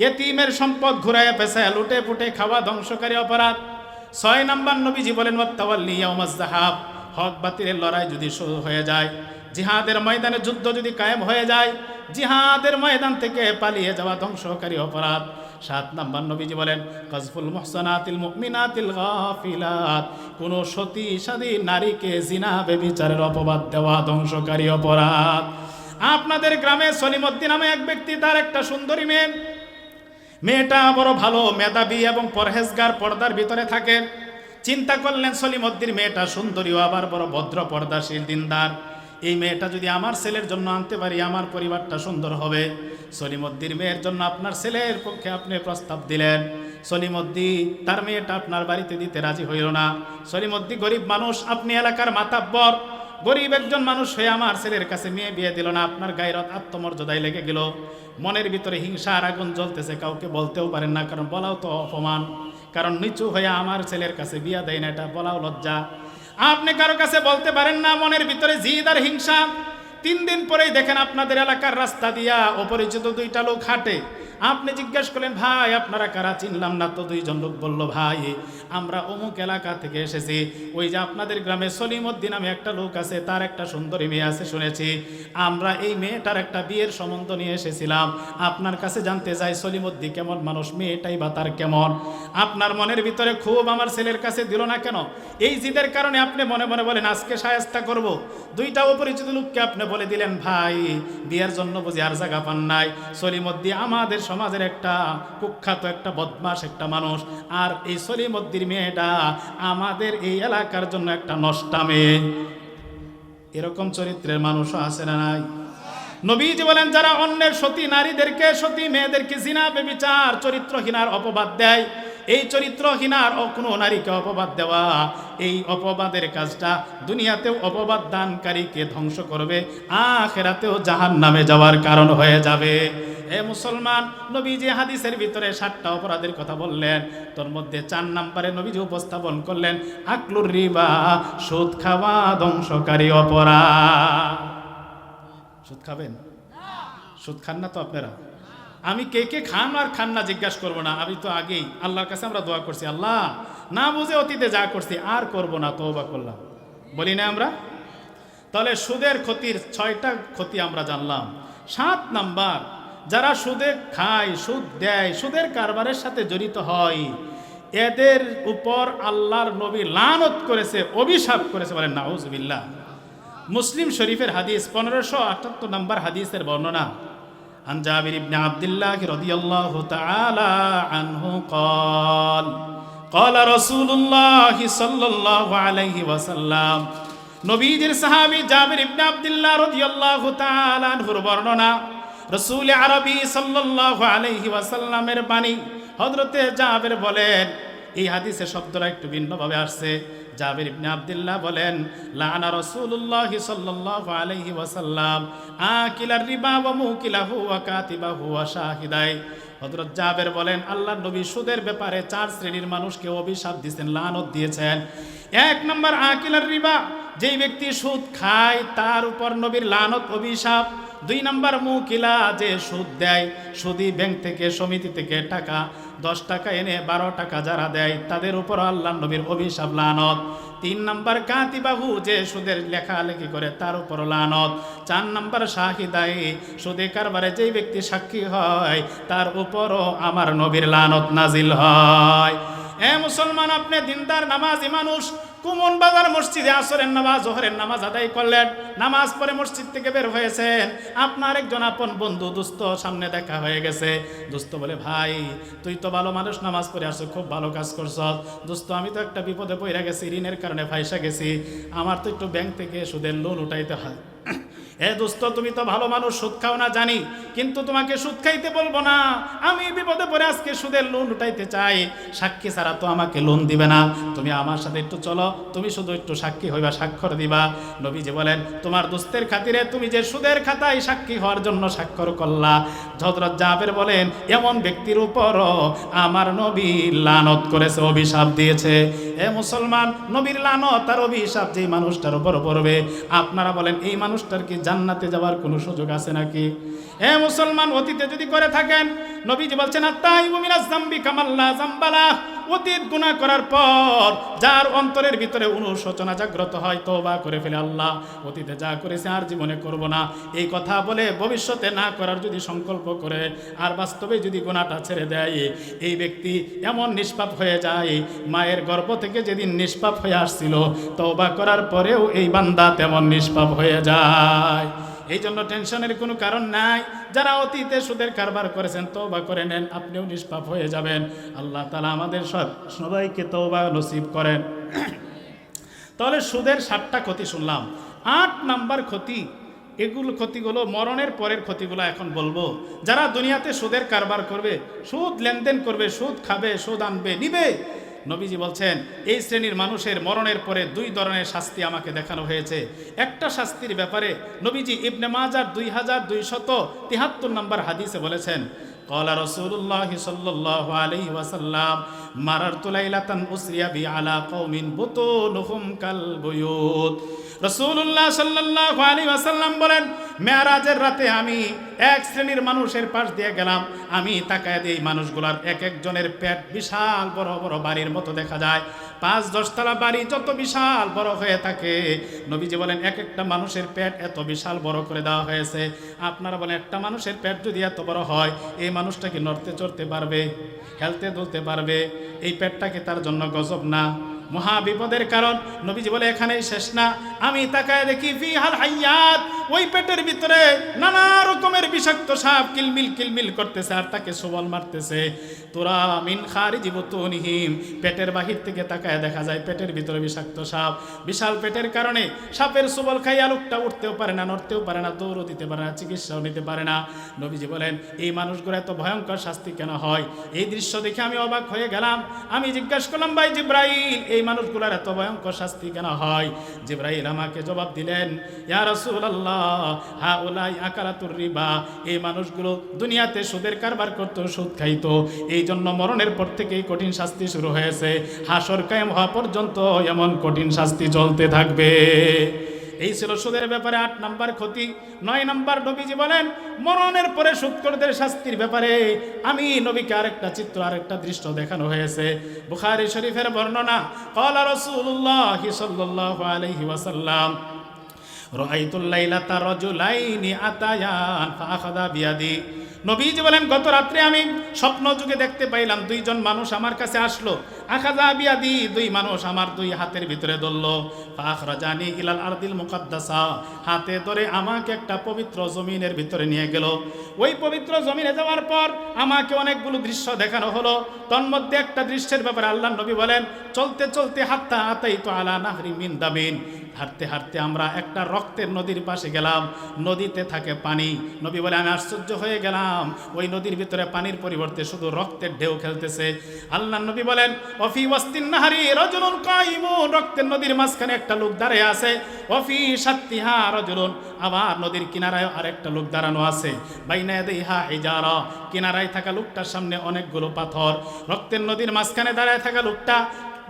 ইয়েতিমের সম্পদ ঘুরায় পেছায় লুটে পুটে খাওয়া ধ্বংসকারী অপরাধ। 6 নম্বর নবীজি বলেন ওয়াত্তাওয়াল্লি ইয়াউমাজ যাহাব, হক বাতিলের লড়াই যদি শুরু হয়ে যায়, জিহাদের ময়দানে যুদ্ধ যদি কায়েম হয়ে যায়, জিহাদের ময়দান থেকে পালিয়ে যাওয়া ধ্বংসকারী অপরাধ। 7 নম্বর নবীজি বলেন কাযফুল মুহসানাতিল মুমিনাতিল গাফিলাত, কোন সতী সাদী নারীকে জিনা ব্যভিচারের অপবাদ দেওয়া ধ্বংসকারী অপরাধ। আপনাদের গ্রামে সলিমউদ্দিন নামে এক ব্যক্তি, তার একটা সুন্দরী মেয়েটা বড় ভালো, মেধাবী এবং পরহেজগার, পর্দার ভিতরে থাকে। চিন্তা করলেন সলিমউদ্দিন মেয়েটা সুন্দরী, আবার বড় ভদ্র, পর্দাশীল, দিনদার। এই মেয়েটা যদি আমার ছেলের জন্য আনতে পারি, আমার পরিবারটা সুন্দর হবে। সলিমউদ্দিন মেয়ের জন্য আপনার ছেলের পক্ষে আপনি প্রস্তাব দিলেন। সলিমউদ্দিন তার মেয়েটা আপনার বাড়িতে দিতে রাজি হইল না। সলিমউদ্দিন গরিব মানুষ, আপনি এলাকার মাতাব্বর, গরিব একজন মানুষ হয়ে আমার ছেলের কাছে মেয়ে বিয়ে দিল না। আপনার গায়রত, আত্মমর্যাদায় লেগে গেল। মনের ভিতরে হিংসার আগুন জ্বলতেছে, কাউকে বলতেও পারেন না, কারণ বলাও তো অপমান। কারণ নিচু হয়ে আমার ছেলের কাছে বিয়ে দেয় না, এটা বলাও লজ্জা। আপনি কারো কাছে বলতে পারেন না, মনের ভিতরে জিদ আর হিংসা। 3 দিন পরেই দেখেন আপনাদের এলাকার রাস্তা দিয়া অপরিচিত 2টা লোক হাঁটে। আপনি জিজ্ঞেস করলেন ভাই আপনারা কারা? চিনলাম না তো। 2জন লোক বলল ভাই আমরা অমুক এলাকা থেকে এসেছি। ওই যে আপনাদের গ্রামে সলিমউদ্দিন নামে একটা লোক আছে, তার একটা সুন্দরী মেয়ে আছে শুনেছি, আমরা এই মেয়েটার একটা বিয়ের সম্বন্ধ নিয়ে এসেছিলাম। আপনার কাছে জানতে চাই সলিমউদ্দিন কেমন মানুষ, মেয়েটাই বা তার কেমন? আপনার মনের ভিতরে খুব, আমার ছেলের কাছে দিল না কেন? এই জিদের কারণে আপনি মনে মনে বলেন আজকে শায়েস্তা করব। 2টা অপরিচিত লোককে আপনি বলে দিলেন ভাই বিয়ের জন্য বুঝি আর জায়গা পান নাই। সলিমউদ্দিন আমাদের সমাজের একটা কুখ্যাত, একটা বদমাশ, একটা মানুষ, আর এই সলিমউদ্দিন মেয়েটা আমাদের এই এলাকার জন্য একটা নষ্টা মেয়ে। এরকম চরিত্রের মানুষও আছে না নাই? নবীজি বলেন যারা অন্যের সতী নারীদেরকে, সতী মেয়েদেরকে জিনা ব্যভিচার, চরিত্রহীনার অপবাদ দেয়, এই চরিত্রহীনার কোনো নারীকে অপবাদ দেওয়া, এই অপবাদের কাজটা দুনিয়াতেও অপবাদ দানকারীকে ধ্বংস করবে, আখিরাতেও জাহান্নামে যাওয়ার কারণ হয়ে যাবে। হে মুসলমান, নবীজি হাদিসের ভিতরে 7টা অপরাধের কথা বললেন, তোর মধ্যে 4 নম্বরে নবীজি উপস্থাপন করলেন আকলুর রিবা, সুদ খাওয়া ধ্বংসকারী অপরাধ। সুদ খাবেন? সুদ খান না তো আপনারা? আমি কে কে খান আর খান না জিজ্ঞাসা করবো না, আমি তো আগেই আল্লাহর কাছে আমরা দোয়া করছি, আল্লাহ না বুঝে অতীতে যা করছি আর করব না, তওবা করলাম, বলি না আমরা? তাহলে সুদের ক্ষতির 6টা ক্ষতি আমরা জানলাম। 7 নাম্বার, যারা সুদে খায়, সুদ দেয়, সুদের কারবারের সাথে জড়িত হয়, এদের উপর আল্লাহর নবী লানত করেছে, অভিশাপ করেছে, বলেন নাউজুবিল্লাহ। মুসলিম শরীফের হাদিস 1578 নম্বর হাদিসের বর্ণনা। عن جابر بن عبد الله رضي الله تعالى عنه قال قال رسول الله صلى الله عليه وسلم নবীজির সাহাবী জাবির ইবনে আব্দুল্লাহ রাদিয়াল্লাহু তাআলা আনহুর বর্ণনা, রাসূল আরবী সাল্লাল্লাহু আলাইহি ওয়াসাল্লামের বাণী। হযরতে জাবির বলেন, এই হাদিসে শব্দটা একটু ভিন্নভাবে আসছে। জাবির ইবনে আব্দুল্লাহ বলেন, লানা রাসূলুল্লাহ সাল্লাল্লাহু আলাইহি ওয়াসাল্লাম আকিলার রিবা ওয়া মুকিলাহু ওয়া কাতিবাহু ওয়া শাহিদাই। হযরত জাবির বলেন, আল্লাহর নবী সুদের ব্যাপারে 4 শ্রেণীর মানুষকে অভিশাপ দিয়েছেন, লানত দিয়েছেন। 1 নম্বর আকিলার রিবা, যেই ব্যক্তি সুদ খায় তার উপর নবীর লানত, অভিশাপ। 2 নম্বর মুকিলা, যে সুদ দেয়, সুদী ব্যাংক থেকে, সমিতি থেকে টাকা 10 টাকা এনে 12 টাকা যারা দেয় তাদের উপর আল্লাহর নবীর অভিশাপ, লানত। 3 নম্বর কাতিবাহু, যে সুদের লেখালেখি করে তার উপর লানত। 4 নম্বর শাহিদাই, সুদে কারবারে যেই ব্যক্তি সাক্ষী হয় তার উপরও আমার নবীর লানত নাজিল হয়। এ মুসলমান, আপনি দিনদার নামাজি মানুষ, কুমন বাজার মসজিদে আসরের নামাজ, জোহরের নামাজ আদায় করলেন, নামাজ পড়ে মসজিদ থেকে বের হয়েছেন, আপনার একজন আপন বন্ধু দোস্ত সামনে দেখা হয়ে গেছে। দোস্ত বলে, ভাই তুই তো ভালো মানুষ, নামাজ পড়ে আসছো, খুব ভালো কাজ করছ। দোস্ত, আমি তো একটা বিপদে পড়ে গেছি, ঋণের কারণে ফাইসা গেছি, আমার তো একটু ব্যাংক থেকে সুদের লোন উঠাইতে হয়। এ দোস্ত, তুমি তো ভালো মানুষ, সুদ খাও না জানি, কিন্তু তোমাকে সুদ খাইতে বলবো না, আমি বিপদে পড়ে আজকে সুদের লোন উঠাইতে চাই, সাক্ষী ছাড়া তো আমাকে লোন দিবে না, তুমি আমার সাথে একটু চলো, তুমি শুধু একটু সাক্ষী হইবা, স্বাক্ষর দিবা। নবীজি বলেন, তোমার দোস্তের খাতিরে তুমি যে সুদের খাতায় সাক্ষী হওয়ার জন্য স্বাক্ষর করলা, হযরত জাবের বলেন, এমন ব্যক্তির উপরও আমার নবী লানত করেছে, অভিশাপ দিয়েছে। এ মুসলমান, নবীর লানত আর অভিশাপ যেই মানুষটার উপর পড়বে, আপনারা বলেন এই মানুষটার কি জান্নাতে যাওয়ার কোনো সুযোগ আছে নাকি? হে মুসলমান, অতীতে যদি করে থাকেন, নবীজি বলছেন, আত-তাইবু মিনাজ যামবি কামাল্লা যামবালা, অতীত গুনাহ করার পর যার অন্তরের ভিতরে অনুশোচনা জাগ্রত হয়, তওবা করে ফেলে, আল্লাহ অতীতে যা করেছে আর জীবনে করব না, এই কথা বলে ভবিষ্যতে না করার যদি সংকল্প করে আর বাস্তবে যদি গুনাহটা ছেড়ে দেয়, এই ব্যক্তি এমন নিষ্পাপ হয়ে যায়, মায়ের গর্ভ থেকে যেদিন নিষ্পাপ হয়ে আসছিল, তওবা করার পরেও এই বান্দা তেমন নিষ্পাপ হয়ে যায়। এই জন্য টেনশনের কোনো কারণ নাই। যারা অতীতে সুদের কারবার করেছেন, তওবা করে নেন, আপনিও নিষ্পাপ হয়ে যাবেন। আল্লাহ তাআলা আমাদের সবাইকে তওবা নসিব করেন। তাহলে সুদের 7টা ক্ষতি শুনলাম। 8 নাম্বার ক্ষতি, এগুলো ক্ষতিগুলো মরণের পরের ক্ষতিগুলো এখন বলবো। যারা দুনিয়াতে সুদের কারবার করবে, সুদ লেনদেন করবে, সুদ খাবে, সুদ আনবে, নিবে, নবীজি বলছেন এই শ্রেণীর মানুষের মরণের পরে 2 ধরনের শাস্তি আমাকে দেখানো হয়েছে। একটা শাস্তির ব্যাপারে নবীজি ইবনে মাজার 2273 নম্বর হাদিসে বলেছেন, قال رسول الله صلى الله عليه وسلم مررت ليلة أسري بي على قوم بطونهم كالبيوت। রাসূলুল্লাহ সাল্লাল্লাহু আলাইহি ওয়াসাল্লাম বলেন, মেরাজের রাতে আমি এক শ্রেণীর মানুষের পাশ দিয়ে গেলাম, আমি তাকায় দিই, মানুষগুলার এক একজনের পেট বিশাল বড় বড় বাড়ির মতো দেখা যায়, 5-10 তলা বাড়ি যত বিশাল বড় হয়ে থাকে। নবীজি বলেন, এক একটা মানুষের পেট এত বিশাল বড় করে দেওয়া হয়েছে। আপনারা বলেন, একটা মানুষের পেট যদি এত বড় হয়, এই মানুষটা কি নড়তে চড়তে পারবে, হেলতে দুলতে পারবে? এই পেটটাকে তার জন্য গজব না, মহা বিপদের কারণ। নবীজি বলে, এখানেই শেষ না, আমি তাকায় দেখি ফিহাল হাইয়াত, ওই পেটের ভিতরে নানা রকমের বিষাক্ত সাপ কিলমিল কিলমিল করতেছে আর তাকে সবল মারতেছে। তোরা মিন খারিজি বুতুনিহিম, পেটের বাহির থেকে তাকায় দেখা যায় পেটের ভিতরে বিষাক্ত সাপ। বিশাল পেটের কারণে সাপের সবল খাইয়া লোকটা উঠতেও পারে না, নড়তেও পারে না, দৌড়ও দিতে পারে না, চিকিৎসাও নিতে পারে না। নবীজি বলেন এই মানুষগুলো এত ভয়ঙ্কর শাস্তি কেন হয়? এই দৃশ্য দেখে আমি অবাক হয়ে গেলাম। আমি জিজ্ঞাসা করলাম, ভাই জিব্রাইল, এই মানুষগুলোর এত ভয়ঙ্কর শাস্তি কেন হয়? জিব্রাইল আমাকে জবাব দিলেন, ইয়া রাসূলুল্লাহ, হাউলাই আকালাতুর রিবা, এই মানুষগুলো দুনিয়াতে সুদের কারবার করতো, সুদ খাইতো, এই জন্য মরণের পর থেকেই কঠিন শাস্তি শুরু হয়েছে। হাসর কায়েম হওয়া পর্যন্ত এমন কঠিন শাস্তি চলতে থাকবে। এই ছিল সুদের ব্যাপারে 8 নাম্বার ক্ষতি। 9 নাম্বার নবীজি বলেন মরণের পরে সুদখোরদের শাস্তির ব্যাপারে আমি নবীকে আরেকটা চিত্র, আরেকটা দৃশ্য দেখানো হয়েছে। বুখারী শরীফের বর্ণনা, ক্বালা রাসূলুল্লাহ সাল্লাল্লাহু আলাইহি ওয়াসাল্লাম, রাআইতুল লাইলাতা রাজুলাইনি আতায়ান ফাআখাযা বিয়াদি। নবীজি বলেন গত রাত্রে আমি স্বপ্ন যুগে দেখতে পাইলাম 2 জন মানুষ আমার কাছে আসলো। আখাযা বিয়াদি, 2 মানুষ আমার 2 হাতের ভিতরে ধরলো। ফাখরাজানি ইলাল আরদিল মুকাদ্দাসা, হাতে ধরে আমাকে একটা পবিত্র জমিনের ভিতরে নিয়ে গেল। ওই পবিত্র জমিনে যাওয়ার পর আমাকে অনেকগুলো দৃশ্য দেখানো হলো। তন্মধ্যে একটা দৃশ্যের ব্যাপারে আল্লাহ নবী বলেন, চলতে চলতে হাত্তা আতাইতু আলা নাহরি মিন দামিন, হাঁটতে হাঁটতে আমরা একটা রক্তের নদীর পাশে গেলাম, নদীতে থাকে পানি। নবী বলে আমি আশ্চর্য হয়ে গেলাম, ওই নদীর ভিতরে পানির পরিবর্তে শুধু রক্তের ঢেউ খেলতেছে। আল্লাহ নবী বলেন, ওয়াফি ওয়াস্তিন নাহারি রাজুলুন কাইমুন, রক্তের নদীর মাঝখানে একটা লোক দাঁড়িয়ে আছে। ওয়াফি শাত্তিহা রাজুলুন, আবার নদীর কিনারায় আরেকটা লোক দাঁড়ানো আছে। বাইনা ইয়াদাইহা হিজারা, কিনারায় থাকা লোকটার সামনে অনেকগুলো পাথর। রক্তের নদীর মাঝখানে দাঁড়ায় থাকা লোকটা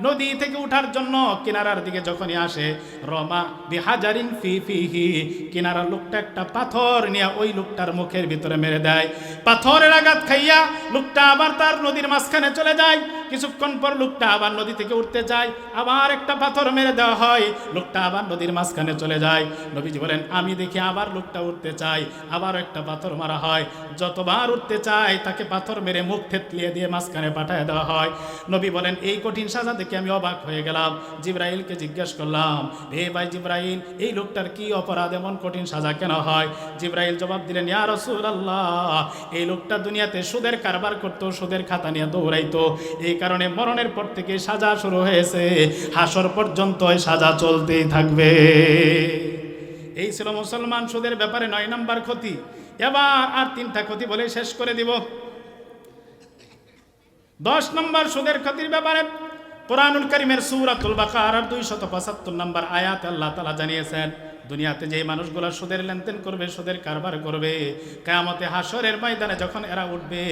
নদী থেকে উঠার জন্য কিনারার দিকে যখনই আসে, রমা বিহাজারিন ফি ফিহি, কিনারার লোকটা একটা পাথর নিয়ে ওই লোকটার মুখের ভিতরে মেরে দেয়। পাথরের আঘাত খাইয়া লোকটা আবার তার নদীর মাঝখানে চলে যায়। কিছুক্ষণ পর লোকটা আবার নদী থেকে উঠতে যায়, আবার একটা পাথর মেরে দেওয়া হয়, লোকটা আবার নদীর মাঝখানে চলে যায়। নবীজি বলেন আমি দেখি আবার লোকটা উঠতে চাই, আবার একটা পাথর মারা হয়। যতবার উঠতে চায় তাকে পাথর মেরে মুখ থেতলিয়ে দিয়ে মাঝখানে পাঠায় দেওয়া হয়। নবী বলেন এই কঠিন সাজা দেখে আমি অবাক হয়ে গেলাম। জিব্রাইলকে জিজ্ঞাসা করলাম, হে ভাই জিব্রাইল, এই লোকটার কি অপরাধ, এমন কঠিন সাজা কেন হয়? জিব্রাইল জবাব দিলেন, ইয়া রাসূলুল্লাহ, এই লোকটা দুনিয়াতে সুদের কারবার করতো, সুদের খাতা নিয়ে দৌড়াইতো, এই কারণে মরণের পর থেকে সাজা শুরু হয়েছে, হাসর পর্যন্ত সাজা চলতেই থাকবে। এই ছিল মুসলমান সুদের ব্যাপারে 9 নাম্বার ক্ষতি। এবার আর 3টা ক্ষতি বলে শেষ করে দিব। 10 নম্বর সুদের ক্ষতির ব্যাপারে কোরআনুল কারীমের সূরাতুল বাকারার 275 নম্বর আয়াতে আল্লাহ তাআলা জানিয়েছেন, দুনিয়াতে যে মানুষগুলো সুদের লেনদেন করবে, সুদের কারবার করবে, কিয়ামতে হাসরের ময়দানে যখন এরা উঠবে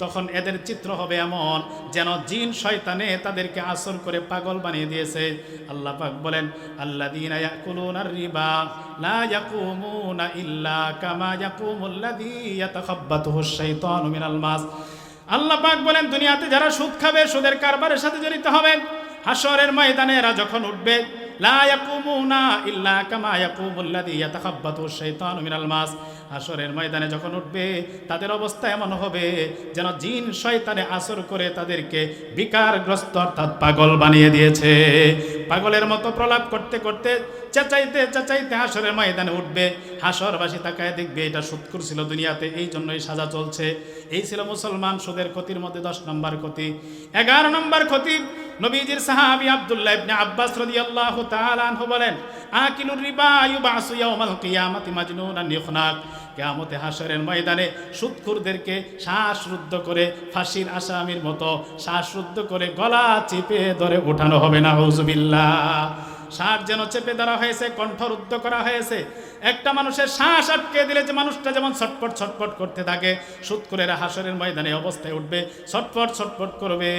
তখন এদের চিত্র হবে এমন যেন জিন শয়তানে তাদেরকে আসর করে পাগল বানিয়ে দিয়েছে। আল্লাহ পাক বলেন, আল্লাযীনা ইয়াকুলুনার রিবা লা ইয়াকুমুনা ইল্লা কামা ইয়াকুমুল্লাযী ইয়াতাখাব্বাতুহুশ শাইতানু মিনাল মাস। আল্লাহ পাক বলেন দুনিয়াতে যারা সুদ খাবে, সুদের কারবারের সাথে জড়িত হবে, হাসরের ময়দানে এরা যখন উঠবে, লা ইয়াকুমুনা ইল্লা কামা ইয়াকুমুল্লাযী ইয়াতাখাব্বাতুশ শাইতানু মিনাল মাস, হাসরের ময়দানে যখন উঠবে তাদের অবস্থা এমন হবে যেন জিন শয়তানে আসর করে তাদেরকে বিকারগ্রস্ত অর্থাৎ পাগল বানিয়ে দিয়েছে। পাগলের মতো প্রলাপ করতে করতে চেঁচাইতে চেঁচাইতে হাসরের ময়দানে উঠবে। হাসরবাসী তাকায় দেখবে এটা সুদখোর ছিল দুনিয়াতে, এই জন্যই সাজা চলছে। এই ছিল মুসলমান সুদের ক্ষতির মধ্যে 10 নম্বর ক্ষতি। 11 নম্বর ক্ষতি, নবীজির সাহাবী আব্দুল্লাহ ইবনে আব্বাস রাদিয়াল্লাহু তাআলা আনহু বলেন, আকিলুর রিবা ইউবাসু ইয়াউমাল কিয়ামাতি মাজনুনান ইউখনাক, কিয়ামতে হাসরের ময়দানে সুদখোরদেরকে শ্বাসরুদ্ধ করে ফাঁসির আসামির মতো শ্বাসরুদ্ধ করে গলা চেপে ধরে ওঠানো হবে, নাউযুবিল্লাহ। শ্বাস যেন চেপে ধরা হয়েছে, কণ্ঠরুদ্ধ করা হয়েছে। একটা মানুষের শ্বাস আটকে দিলে যে মানুষটা যেমন ছটপট ছটপট করতে থাকে, সুদখোরেরা হাসরের ময়দানে অবস্থায় উঠবে, ছটপট ছটপট করবে।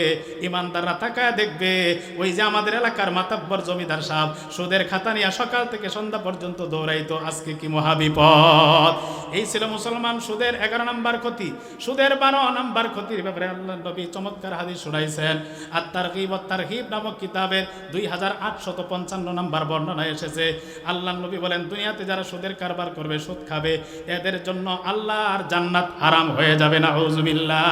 ইমানদাররা তাকায় দেখবে ওই যে আমাদের এলাকার মাতাব্বর জমিদার সাহেব সুদের খাতা নিয়ে সকাল থেকে সন্ধ্যা পর্যন্ত দৌড়াইতো, আজকে কি মহাবিপদ। এই ছিল মুসলমান সুদের 11 নম্বর ক্ষতি। সুদের 12 নম্বর ক্ষতির ব্যাপারে আল্লাহ নবী চমৎকার হাদিস শোনাইছেন। আত-তারগীব ওয়াত-তারহিব নামক কিতাবের 2855 নম্বর বর্ণনা এসেছে, আল্লাহর নবী বলেন দুনিয়াতে যারা সুদের কারবার করবে, সুদ খাবে, এদের জন্য আল্লাহর জান্নাত হারাম হয়ে যাবে। নাউযুবিল্লাহ।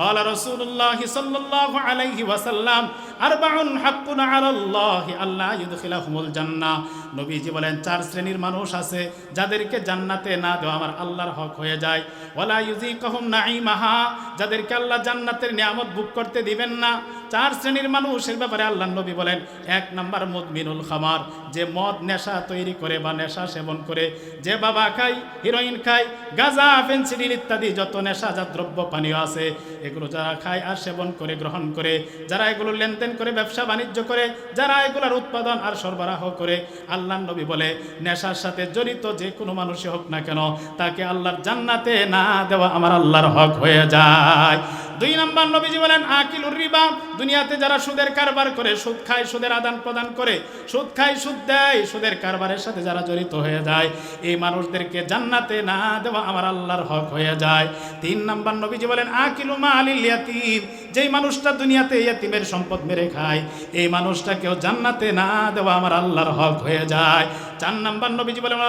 قال رسول الله صلى الله عليه وسلم أربع حق على الله ألا يدخلهم الجنة। নবীজি বলেন 4 শ্রেণীর মানুষ আছে যাদেরকে জান্নাতে না দেওয়া আমার আল্লাহর হক হয়ে যায়। ওয়ালা ইউযিকুহুম নাঈমাহা, যাদেরকে আল্লাহ জান্নাতের নিয়ামত ভোগ করতে দিবেন না। 4 শ্রেণীর মানুষের ব্যাপারে আল্লাহর নবী বলেন, 1 নাম্বার মুদমিনুল খামার, যে মদ নেশা তৈরি করে বা নেশা সেবন করে, যে বাবা খায়, হিরোইন খায়, গাঁজা, ফেনসিডিল ইত্যাদি যত নেশাজাত দ্রব্য পানীয় আছে, এগুলো যারা খায় আর সেবন করে, গ্রহণ করে, যারা এগুলো লেনদেন করে, ব্যবসা বাণিজ্য করে, যারা এগুলোর উৎপাদন আর সরবরাহ করে, আল্লাহর নবী বলে নেশার সাথে জড়িত যে কোনো মানুষই হোক না কেন, তাকে আল্লাহর জান্নাতে না দেওয়া আমার আল্লাহর হক হয়ে যায়। 2 নাম্বার নবীজি বলেন আকিলুর রিবা, দুনিয়াতে যারা সুদের কারবার করে, সুদ খায়, সুদের আদান প্রদান করে, সুদ খায়, সুদ দেয়, সুদের কারবারের সাথে যারা জড়িত হয়ে যায়, এই মানুষদেরকে জান্নাতে না দেওয়া আমার আল্লাহর হক হয়ে যায়। 3 নাম্বার নবীজি বলেন আকিলু মালিল ইয়াতীম, যেই মানুষটা দুনিয়াতে ইয়াতীমের সম্পদ মেরে খায়, এই মানুষটাকেও জান্নাতে না দেওয়া আমার আল্লাহর হক হয়ে যায়। 4 নাম্বার নবীজি বলেন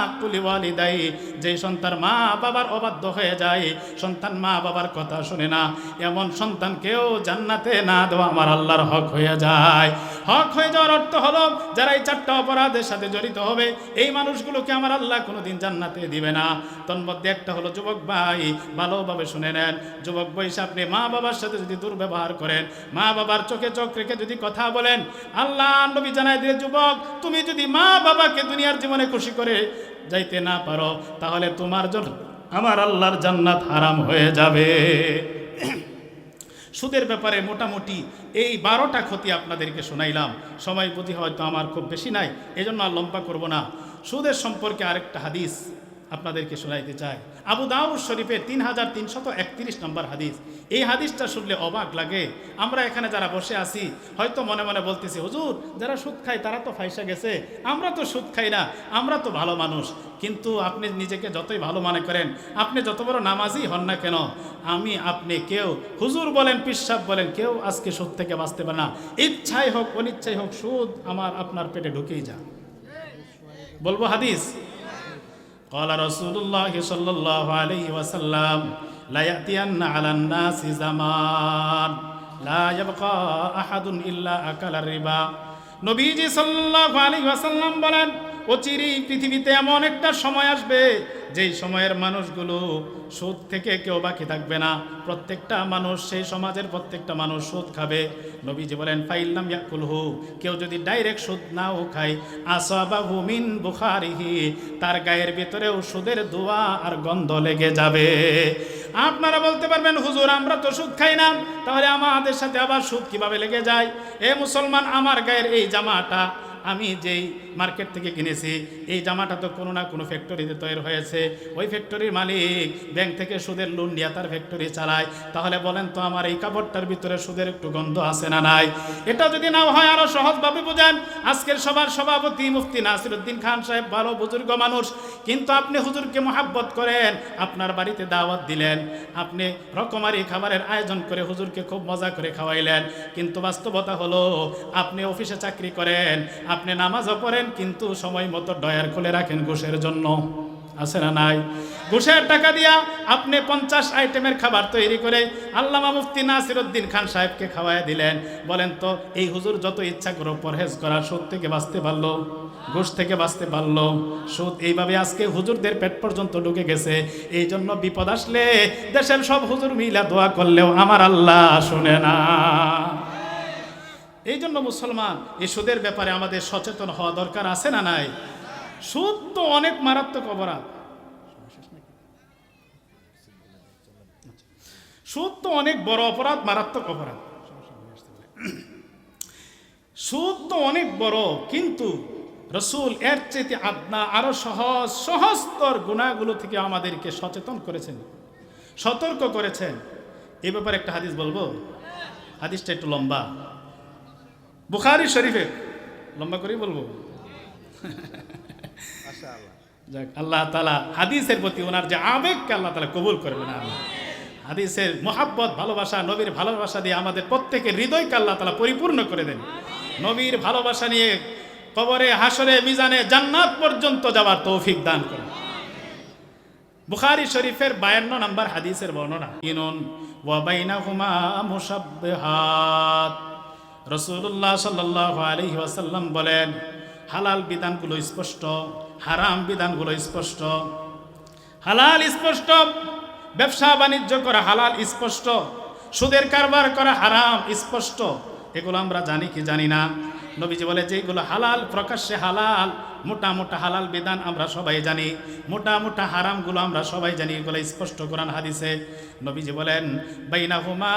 আকুলি ওয়ালিদাই, যেই সন্তান মা বাবার অবাধ্য হয়ে যায়, সন্তান মা বাবার কথা শুনে না, এমন সন্তানকেও জান্নাতে না দেওয়া আমার আল্লাহর হক হয়ে যায়। হক হয়ে যাওয়ার অর্থ হলো যারা এই 4টা অপরাধের সাথে জড়িত হবে, এই মানুষগুলোকে আমার আল্লাহ কোনোদিন জান্নাতে দিবে না। তন্মধ্যে একটা হলো, যুবক ভাই ভালোভাবে শুনে নেন, যুবক বয়সে আপনি মা বাবার সাথে যদি দুর্ব্যবহার করেন, মা বাবার চোখে চোখ রেখে যদি কথা বলেন, আল্লাহ নবী জানায় দিয়ে, যুবক তুমি যদি মা বাবাকে দুনিয়ার জীবনে খুশি করে যাইতে না পারো, তাহলে তোমার জন্য আমার আল্লাহর জান্নাত হারাম হয়ে যাবে। সুদের ব্যাপারে মোটামুটি এই 12টা ক্ষতি আপনাদেরকে শোনাইলাম। সময় বুঝি হয়তো আমার খুব বেশি নাই, এজন্য আর লম্বা করব না। সুদের সম্পর্কে আরেকটা হাদিস আপনাদেরকে শোনাইতে চাই। আবু দাউদ শরীফের 3331 নম্বর হাদিস। এই হাদিসটা শুনলে অবাক লাগে। আমরা এখানে যারা বসে আছি হয়তো মনে মনে বলতেছি, হুজুর যারা সুদ খায় তারা তো ফাইসা গেছে, আমরা তো সুদ খাই না, আমরা তো ভালো মানুষ। কিন্তু আপনি নিজেকে যতই ভালো মনে করেন, আপনি যত বড় নামাজি হন না কেন, আমি আপনি কেউ, হুজুর বলেন, পিসাব বলেন, কেউ আজকে সুদ থেকে বাঁচতে পারে না। ইচ্ছাই হোক অনিচ্ছাই হোক, সুদ আমার আপনার পেটে ঢুকেই যায়। বলবো হাদিস, قال رسول الله صلى الله عليه وسلم لا يأتين على الناس زمان لا يبقى أحد إلا أكل الربا। নবীজি সাল্লাল্লাহু আলাইহি ওয়াসাল্লাম বলেন, অচিরেই পৃথিবীতে এমন একটা সময় আসবে যেই সময়ের মানুষগুলো সুদ থেকে কেউ বাকি থাকবে না। প্রত্যেকটা মানুষ, সেই সমাজের প্রত্যেকটা মানুষ সুদ খাবে। নবীজি বলেন ফাইল্লাম ইয়াকুলহু, কেউ যদি ডাইরেক্ট সুদ নাও খায়, আসাবাহু মিন বুখারিহি, তার গায়ের ভিতরেও সুদের দোয়া আর গন্ধ লেগে যাবে। আপনারা বলতে পারবেন, হুজুর আমরা তো সুদ খাই না, তাহলে আমাদের সাথে আবার সুদ কিভাবে লেগে যায়? এ মুসলমান, আমার গায়ের এই জামাটা আমি যেই মার্কেট থেকে কিনেছি, এই জামাটা তো কোনো না কোনো ফ্যাক্টরিতে তৈরি হয়েছে। ওই ফ্যাক্টরির মালিক ব্যাংক থেকে সুদের লোন নিয়ে তার ফ্যাক্টরি চালায়। তাহলে বলেন তো, আমার এই কাপড়টার ভিতরে সুদের একটু গন্ধ আছে না নাই? এটা যদি না হয় আরো সহজভাবে বোঝান। আজকের সবার সভাপতি মুফতি নাসিরউদ্দিন খান সাহেব ভালো বুজুর্গ মানুষ, কিন্তু আপনি হুজুরকে মহাব্বত করেন, আপনার বাড়িতে দাওয়াত দিলেন, আপনি রকমারি খাবারের আয়োজন করে হুজুরকে খুব মজা করে খাওয়াইলেন, কিন্তু বাস্তবতা হলো আপনি অফিসে চাকরি করেন, আপনি নামাজও পড়েন, কিন্তু সময় মতো ডয়ার খুলে রাখেন ঘুষের জন্য। আছে না নাই? ঘুষের টাকা দিয়া আপনি 50 আইটেমের খাবার তৈরি করে আল্লামা মুফতি নাসিরউদ্দিন খান সাহেবকে খাওয়ায় দিলেন। বলেন তো, এই হুজুর যত ইচ্ছা করো পরহেজ করা, সুদ থেকে বাঁচতে পারলো? ঘুষ থেকে বাঁচতে পারলো? সুদ এইভাবে আজকে হুজুরদের পেট পর্যন্ত ঢুকে গেছে। এই জন্য বিপদ আসলে দেশের সব হুজুর মিলা দোয়া করলেও আমার আল্লাহ শুনে না। এই জন্য মুসলমান, এই সুদের ব্যাপারে আমাদের সচেতন হওয়া দরকার। আছে না নাই? সুদ তো অনেক মারাত্মক অপরাধ। সুদ তো অনেক বড় অপরাধ, মারাত্মক অপরাধ। সুদ তো অনেক বড়, কিন্তু রসুল এর চেয়ে আদনা আরো সহজতর গুনাহগুলো থেকে আমাদেরকে সচেতন করেছেন, সতর্ক করেছেন। এই ব্যাপারে একটা হাদিস বলবো। হাদিসটা একটু লম্বা, বুখারী শরীফে, লম্বা করেই বলবো। যাক, আল্লাহ তাআলা হাদিসের প্রতি ওনার যে আবেগকে আল্লাহ তাআলা কবুল করবেন। হাদিসের মোহাব্বত, ভালোবাসা, নবীর ভালোবাসা দিয়ে আমাদের প্রত্যেকের হৃদয়কে আল্লাহ তাআলা পরিপূর্ণ করে দেন। নবীর ভালোবাসা নিয়ে কবরে, হাসরে, মিজানে, জান্নাত পর্যন্ত যাওয়ার তৌফিক দান করুন। বুখারী শরীফের 52 নম্বর হাদিসের বর্ণনা, ইনুন ওয়া বাইনাহুমা মুশাব্বিহাত। রাসূলুল্লাহ সাল্লাল্লাহু আলাইহি ওয়াসাল্লাম বলেন, হালাল বিধানগুলো স্পষ্ট, হারাম বিধানগুলো স্পষ্ট। হালাল স্পষ্ট, ব্যবসা বাণিজ্য করা হালাল স্পষ্ট, সুদের কারবার করা হারাম স্পষ্ট। এগুলো আমরা জানি কি জানি না? নবীজি বলে যেগুলো হালাল, প্রকাশ্যে হালাল, মোটা মোটা হালাল বিধান আমরা সবাই জানি, মোটা মোটা হারামগুলো আমরা সবাই জানি, এগুলো স্পষ্ট কোরআন হাদিসে। নবীজি বলেন বাইনাহুমা,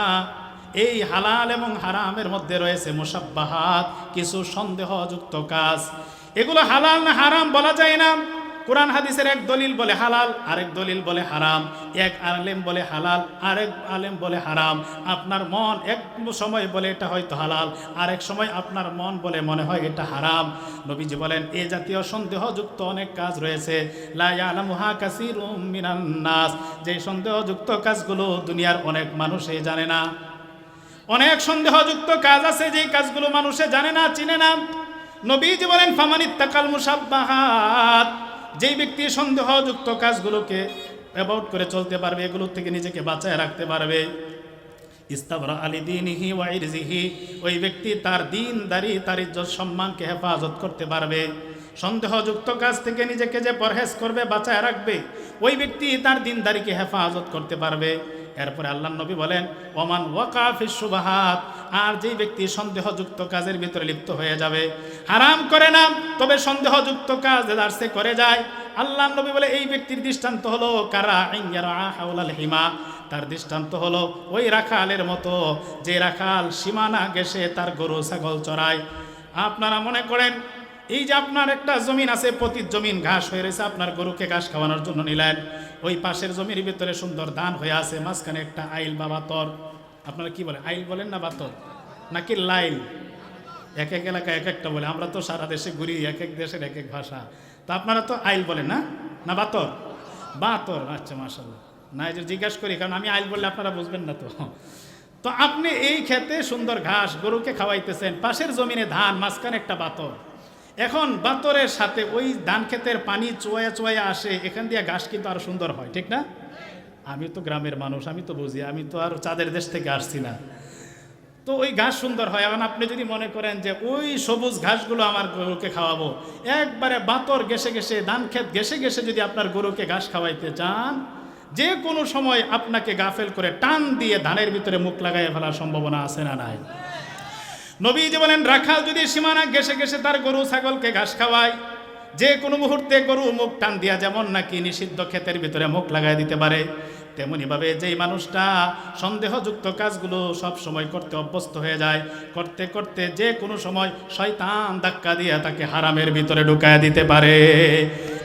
এই হালাল এবং হারামের মধ্যে রয়েছে মুশাব্বাহাত, কিছু সন্দেহযুক্ত কাজ। এগুলো হালাল না হারাম বলা যায় না। কোরআন হাদিসের এক দলিল বলে হালাল, আরেক দলিল বলে হারাম। এক আলেম বলে হালাল, আরেক আলেম বলে হারাম। আপনার মন এক সময় বলে এটা হয়তো হালাল, আরেক সময় আপনার মন বলে মনে হয় এটা হারাম। নবীজি বলেন এ জাতীয় সন্দেহযুক্ত অনেক কাজ রয়েছে, লা ইয়ালামুহা কাসীরুম মিনান নাস, যে সন্দেহযুক্ত কাজগুলো দুনিয়ার অনেক মানুষই জানে না। অনেক সন্দেহযুক্ত কাজ আছে যে কাজগুলো মানুষে জানে না, চিনে না। নবীজি বলেন ফামানিত্তাকাল মুশাব্বাহাত, যেই ব্যক্তি সন্দেহযুক্ত কাজগুলোকে অ্যাভয়েড করে চলতে পারবে, এগুলোর থেকে নিজেকে বাঁচায় রাখতে পারবে, ইস্তাবরা আলি দীনিহি ওয়া ইরজিহি, ওই ব্যক্তি তার দ্বীনদারি, তার ইজ্জত সম্মানকে হেফাজত করতে পারবে। সন্দেহযুক্ত কাজ থেকে নিজেকে যে পরহেজ করবে, বাঁচায় রাখবে, ওই ব্যক্তি তার দ্বীনদারিকে হেফাজত করতে পারবে। এরপরে আল্লাহর নবী বলেন ওমান ওয়াকা ফিশ শুবহাত, আর যেই ব্যক্তি সন্দেহযুক্ত কাজের ভিতরে লিপ্ত হয়ে যাবে, হারাম করে না তবে সন্দেহযুক্ত কাজ সে করে যায়, আল্লাহর নবী বলে এই ব্যক্তির দৃষ্টান্ত হলো কারা ইনয়ারা হাওলাল হিমা, তার দৃষ্টান্ত হলো ওই রাখালের মতো, যে রাখাল সীমানা ঘেঁষে তার গরু ছাগল চড়ায়। আপনারা মনে করেন এই যে আপনার একটা জমিন আছে, পতিত জমিন, ঘাস হয়ে রয়েছে, আপনার গরুকে ঘাস খাওয়ানোর জন্য নিলেন, ওই পাশের জমির ভিতরে সুন্দর ধান হয়ে আছে, মাঝখানে একটা আইল বা বাতর, আপনারা কি বলেন, আইল বলেন না বাতর নাকি লাইল? এক এক এলাকায় এক একটা বলে, আমরা তো সারা দেশে ঘুরি, এক এক দেশের এক এক ভাষা। তো আপনারা তো আইল বলেন না, না বাতর? বাতর, আচ্ছা মাশাআল্লাহ। না এই যে জিজ্ঞাসা করি, কারণ আমি আইল বললে আপনারা বুঝবেন না। তো আপনি এই ক্ষেতে সুন্দর ঘাস গরুকে খাওয়াইতেছেন, পাশের জমিনে ধান, মাঝখানে একটা বাতর। এখন বাতরের সাথে ওই ধান ক্ষেতের পানি চুয়ায়া চুয়ায়া আসে, এখান দিয়ে ঘাস কিন্তু আরো সুন্দর হয়, ঠিক না? আমি তো গ্রামের মানুষ, আমি তো বুঝি, আমি তো আর চাঁদের দেশ থেকে আসছি না। তো ওই ঘাস সুন্দর হয়। এখন আপনি যদি মনে করেন যে ওই সবুজ ঘাসগুলো আমার গরুকে খাওয়াবো, একবারে বাতর ঘেসে ঘেসে, ধান ক্ষেত ঘেসে ঘেসে যদি আপনার গরুকে ঘাস খাওয়াইতে চান, যে কোনো সময় আপনাকে গাফেল করে টান দিয়ে ধানের ভিতরে মুখ লাগাইয়া ফেলার সম্ভাবনা আছে না নাই? নবীজি বলেন রাখাল যদি সীমানা ঘেসে ঘেসে তার গরু ছাগলকে ঘাস খাওয়ায়, যে কোনো মুহূর্তে গরু মুখ টান দিয়া যেমন নাকি নিষিদ্ধ ক্ষেতের ভিতরে মুখ লাগাই দিতে পারে, তেমনিভাবে যেই মানুষটা সন্দেহযুক্ত কাজগুলো সব সময় করতে অভ্যস্ত হয়ে যায়, করতে করতে যে কোনো সময় শয়তান ধাক্কা দিয়ে তাকে হারামের ভিতরে ঢুকায় দিতে পারে।